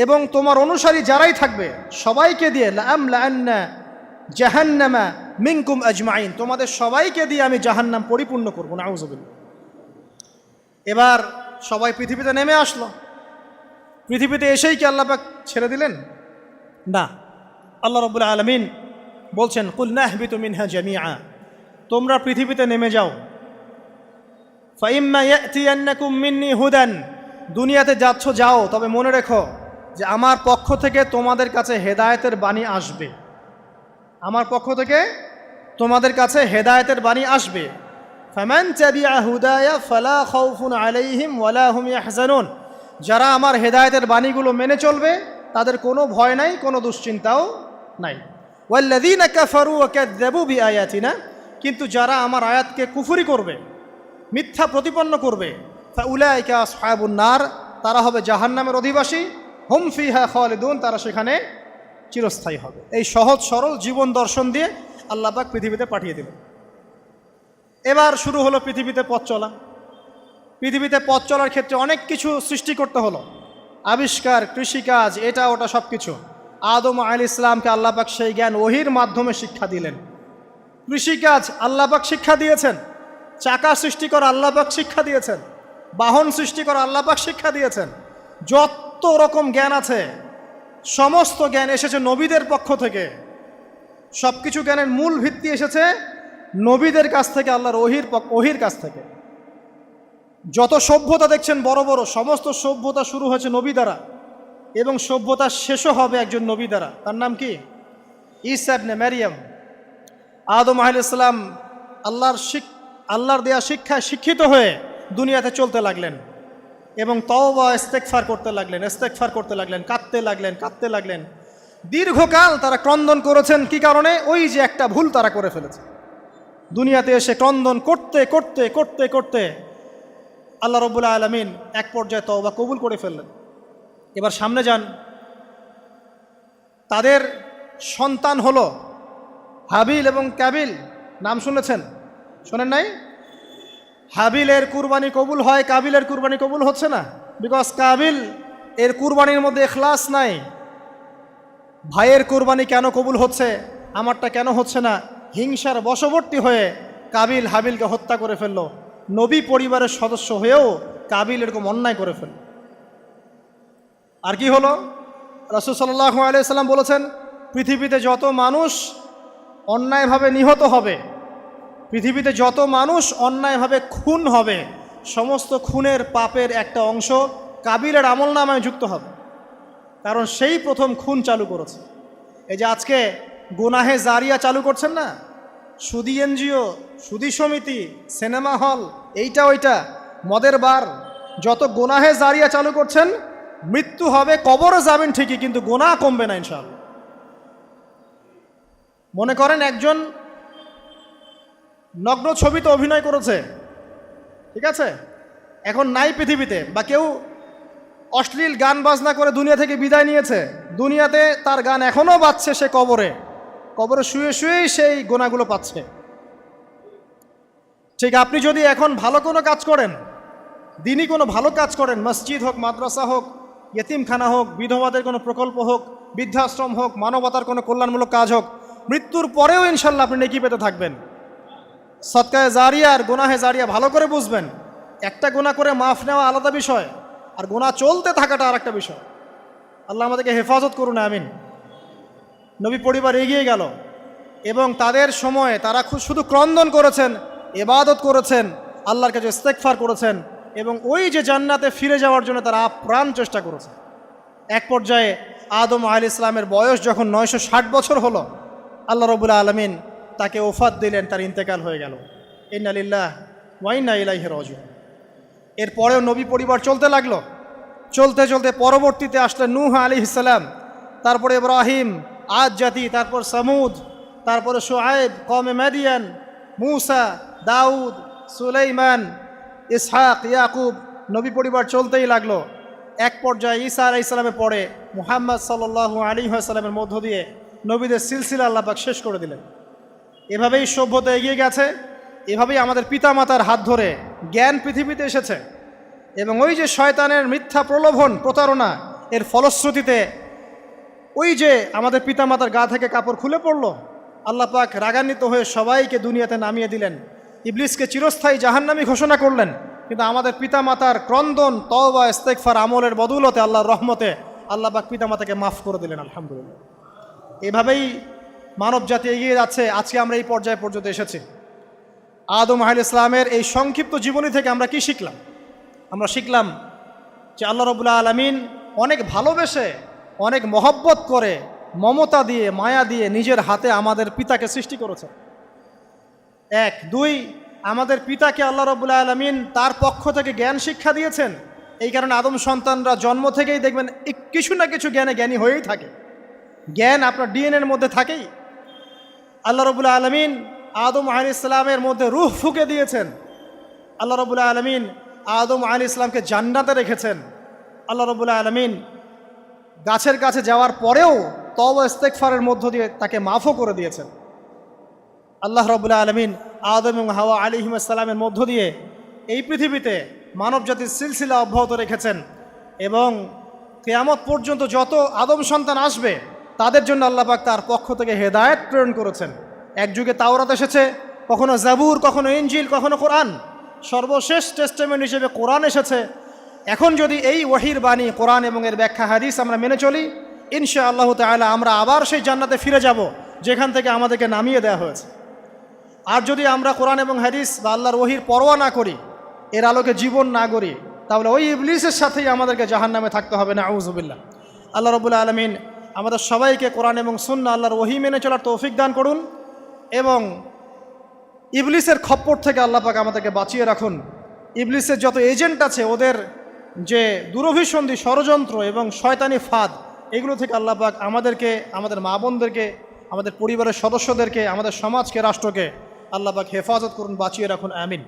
এবং তোমার অনুসারী যারাই থাকবে সবাইকে দিয়ে লাআমলাআন্না জাহান্নামা মিনকুম আজমাইন, তোমাদের সবাইকে দিয়ে আমি জাহান্নাম পরিপূর্ণ করব, নাউযুবিল্লাহ। এবার সবাই পৃথিবীতে নেমে আসলো। পৃথিবীতে এসেই কি আল্লাহ পাক ছেড়ে দিলেন? না। আল্লাহ রাব্বুল আলামিন বলছেন কুল নাহবিতু মিনহা জামিআ, তোমরা পৃথিবীতে নেমে যাও। ফাইম্মা ইয়াতিয়ান্নাকুম মিন্নি হুদান, দুনিয়াতে যাচ্ছ যাও, তবে মনে রেখো যে আমার পক্ষ থেকে তোমাদের কাছে হেদায়েতের বাণী আসবে। আমার পক্ষ থেকে তোমাদের কাছে হেদায়েতের বাণী আসবে। ফামান তাবিআ হুদায়া ফালা খাউফুন আলাইহিম ওয়ালা হুম ইয়াহজানুন, যারা আমার হেদায়েতের বাণীগুলো মেনে চলবে তাদের কোনো ভয় নাই, কোনো দুশ্চিন্তাও নাই। ওয়াল্লাযীনা কাফারু ওয়া কাযযাবু বিআয়াতিনা, কিন্তু যারা আমার আয়াতকে কুফরি করবে, মিথ্যা প্রতিপন্ন করবে, ফাউলাইকা আসহাবুন নার, তারা হবে জাহান্নামের অধিবাসী। হুম ফিহা খালিদুন, তারা সেখানে চিরস্থায়ী হবে। এই সহজ সরল জীবন দর্শন দিয়ে আল্লাহ পাক পৃথিবীতে পাঠিয়ে দিলেন। এবার শুরু হলো পৃথিবীতে পথ চলা। পৃথিবীতে পথ চলার ক্ষেত্রে অনেক কিছু সৃষ্টি করতে হলো, আবিষ্কার, কৃষিকাজ, এটা ওটা সব কিছু। আদম আলাইহিস সালামকে আল্লাহ পাক সেই জ্ঞান ওহির মাধ্যমে শিক্ষা দিলেন। কৃষিকাজ আল্লাহ পাক শিক্ষা দিয়েছেন, চাকা সৃষ্টি করা আল্লাহ পাক শিক্ষা দিয়েছেন, বাহন সৃষ্টি করা আল্লাহ পাক শিক্ষা দিয়েছেন। যত রকম জ্ঞান আছে সমস্ত জ্ঞান এসেছে নবীদের পক্ষ থেকে। সব কিছু জ্ঞানের মূল ভিত্তি এসেছে নবীদের কাছ থেকে, আল্লাহর ওহির কাছ থেকে। যত সভ্যতা দেখছেন বড় বড়, সমস্ত সভ্যতা শুরু হয়েছে নবী দ্বারা, এবং সভ্যতা শেষও হবে একজন নবী দ্বারা। তার নাম কি? ঈসা ইবনে মারইয়াম। আদম আলাইহিস সালাম আল্লাহর দেয়া শিক্ষায় শিক্ষিত হয়ে দুনিয়াতে চলতে লাগলেন এবং তওবা ইস্তেগফার করতে লাগলেন, কাঁদতে লাগলেন। দীর্ঘকাল তারা ক্রন্দন করেছেন। কি কারণে? ওই যে একটা ভুল তারা করে ফেলেছে। দুনিয়াতে এসে ক্রন্দন করতে করতে করতে করতে আল্লাহ রাব্বুল আলামিন এক পর্যায়ে তওবা কবুল করে ফেললেন। এবার সামনে যান, তাদের সন্তান হলো হাবিল এবং কাবিল। নাম শুনেছেন? শোনেন নাই? হাবিলের কুরবানি কবুল হয়, কাবিলের কুরবানি কবুল হচ্ছে না। বিকজ কাবিল এর কুরবানির মধ্যে ইখলাস নাই। ভাইয়ের কুরবানি কেন কবুল হচ্ছে, আমারটা কেন হচ্ছে না? হিংসার বশবর্তী হয়ে কাবিল হাবিলকে হত্যা করে ফেলল। নবী পরিবারের সদস্য হয়েও কাবিল এরকম অন্যায় করে ফেলল। আর কি হলো? রাসূল সাল্লাল্লাহু আলাইহি সাল্লাম বলেছেন, পৃথিবীতে যত মানুষ অন্যায়ভাবে নিহত হবে, পৃথিবীতে যত মানুষ অন্যায়ভাবে খুন হবে, সমস্ত খুনের পাপের একটা অংশ কাবিলের আমলনামায় যুক্ত হবে। কারণ সেই প্রথম খুন চালু করেছে। এই যে আজকে গুনাহে জারিয়া চালু করছেন না, সুদী এনজিও, সুদী সমিতি, সিনেমা হল, এইটা ওইটা, মদের বার, যত গুনাহে জারিয়া চালু করছেন, মৃত্যু হবে, কবরে যাবেন ঠিকই, কিন্তু গুনাহ কমবে না ইনশাআল্লাহ। মনে করেন একজন নগ্ন ছবিতে অভিনয় করেছে, ঠিক আছে, এখন নাই পৃথিবীতে, বা কেউ অশ্লীল গান বাজনা করে দুনিয়া থেকে বিদায় নিয়েছে, দুনিয়াতে তার গান এখনও বাজছে, সে কবরে শুয়ে শুয়েই সেই গোনাগুলো পাচ্ছে। ঠিক আপনি যদি এখন ভালো কোনো কাজ করেন, দিনই কোনো ভালো কাজ করেন, মসজিদ হোক, মাদ্রাসা হোক, ইয়েতিমখানা হোক, বিধবাদের কোনো প্রকল্প হোক, বৃদ্ধাশ্রম হোক, মানবতার কোনো কল্যাণমূলক কাজ হোক, মৃত্যুর পরেও ইনশাল্লাহ আপনি নেকি পেতে থাকবেন। সদকায়ে জারিয়া আর গুনাহে জারিয়া ভালো করে বুঝবেন। একটা গুনাহ করে মাফ নেওয়া আলাদা বিষয়, আর গুনাহ চলতে থাকাটা আর একটা বিষয়। আল্লাহ আমাদেরকে হেফাজত করুন, আমিন। নবী পরিবার এগিয়ে গেল এবং তাদের সময়ে তারা শুধু ক্রন্দন করেছেন, ইবাদত করেছেন, আল্লাহর কাছে ইস্তেগফার করেছেন এবং ওই যে জান্নাতে ফিরে যাওয়ার জন্য তারা আপ্রাণ চেষ্টা করেছে। এক পর্যায়ে আদম আলাইহিস সালামের বয়স যখন 960 বছর হলো, আল্লাহ রাব্বুল আলামিন তাকে ওফাত দিলেন, তার ইন্তেকাল হয়ে গেল। ইন্না লিল্লাহি ওয়া ইন্না ইলাইহি রাজিউন। এরপরেও নবী পরিবার চলতে লাগলো, চলতে চলতে পরবর্তীতে আসলেন নূহ আলাইহিস সালাম, তারপরে ইব্রাহিম, আদ জাতি, তারপর সামুদ, তারপরে শুআয়ব, কওমে মাদিয়ান, মূসা, দাউদ, সুলাইমান, ইসহাক, ইয়াকুব। নবী পরিবার চলতেই লাগলো। এক পর্যায়ে ঈসা আলাইহিস সালামের পরে মুহাম্মদ সাল্লাল্লাহু আলাইহি ওয়াসাল্লামের মধ্য দিয়ে নবীদের সিলসিলা আল্লাহ পাক শেষ করে দিলেন। এভাবেই সভ্যতা এগিয়ে গেছে, এভাবেই আমাদের পিতামাতার হাত ধরে জ্ঞান পৃথিবীতে এসেছে। এবং ওই যে শয়তানের মিথ্যা প্রলোভন, প্রতারণা, এর ফলশ্রুতিতে ওই যে আমাদের পিতামাতার গা থেকে কাপড় খুলে পড়ল, আল্লাহ পাক রাগান্বিত হয়ে সবাইকে দুনিয়াতে নামিয়ে দিলেন, ইবলিসকে চিরস্থায়ী জাহান্নামী ঘোষণা করলেন। কিন্তু আমাদের পিতামাতার ক্রন্দন, তওবা, ইস্তেগফার আমলের বদৌলতে, আল্লাহর রহমতে আল্লাহ পাক পিতামাতাকে মাফ করে দিলেন, আলহামদুলিল্লাহ। এভাবেই মানব জাতি এগিয়ে যাচ্ছে। আজকে আমরা এই পর্যায়ে পর্যন্ত এসেছি। আদম আলাইহিস সালামের এই সংক্ষিপ্ত জীবনী থেকে আমরা কি শিখলাম? আমরা শিখলাম যে আল্লাহ রাব্বুল আলামিন অনেক ভালোবেসে, অনেক মহব্বত করে, মমতা দিয়ে, মায়া দিয়ে নিজের হাতে আমাদের পিতাকে সৃষ্টি করেছে। এক। দুই, আমাদের পিতাকে আল্লাহ রাব্বুল আলামিন তার পক্ষ থেকে জ্ঞান শিক্ষা দিয়েছেন। এই কারণে আদম সন্তানরা জন্ম থেকেই দেখবেন কিছু না কিছু জ্ঞানে জ্ঞানী হয়েই থাকে। জ্ঞান আপনার ডিএনএর মধ্যে থাকেই। আল্লাহ রাব্বুল আলামিন আদম আলাইহিস সালামের মধ্যে রূহ ফুঁকে দিয়েছেন। আল্লাহ রাব্বুল আলামিন আদম আলাইহিস সালামকে জান্নাতে রেখেছেন। আল্লাহ রাব্বুল আলামিন গাছের কাছে যাওয়ার পরেও তওবা ইস্তেগফারের মধ্য দিয়ে তাকে মাফও করে দিয়েছেন। আল্লাহ রাব্বুল আলামিন আদম এবং হাওয়া আলাইহিস সালামের মধ্য দিয়ে এই পৃথিবীতে মানব জাতির সিলসিলা অব্যাহত রেখেছেন। এবং কিয়ামত পর্যন্ত যত আদম সন্তান আসবে তাদের জন্য আল্লাহ পাক তার পক্ষ থেকে হেদায়েত প্রেরণ করেছেন। এক যুগে তাওরাত এসেছে, কখনো জাবুর, কখনো ইনজিল, কখনো কোরআন। সর্বশেষ টেস্টামেন্ট হিসেবে কোরআন এসেছে। এখন যদি এই ওয়াহির বাণী, কোরআন এবং এর ব্যাখ্যা হাদিস আমরা মেনে চলি, ইনশাআল্লাহ তাআলা আমরা আবার সেই জান্নাতে ফিরে যাব যেখান থেকে আমাদেরকে নামিয়ে দেওয়া হয়েছে। আর যদি আমরা কোরআন এবং হাদিস বা আল্লাহর ওয়াহির পরোয়া না করি, এর আলোকে জীবন না গড়ি, তাহলে ওই ইবলিসের সাথেই আমাদেরকে জাহান্নামে থাকতে হবে, নাউযুবিল্লাহ। আল্লাহ রাব্বুল আলামিন আমাদের সবাইকে কোরআন এবং সুন্নাহ, আল্লাহর ওয়াহি মেনে চলার তৌফিক দান করুন এবং ইবলিসের খপ্পর থেকে আল্লাহ পাক আমাদেরকে বাঁচিয়ে রাখুন। ইবলিসের যত এজেন্ট আছে, ওদের যে দুরভিসন্ধি, ষড়যন্ত্র এবং শয়তানি ফাঁদ, এগুলো থেকে আল্লাহ পাক আমাদেরকে, আমাদের মা বোনদেরকে, আমাদের পরিবারের সদস্যদেরকে, আমাদের সমাজকে, রাষ্ট্রকে আল্লাহ পাক হেফাজত করুন, বাঁচিয়ে রাখুন, আমিন।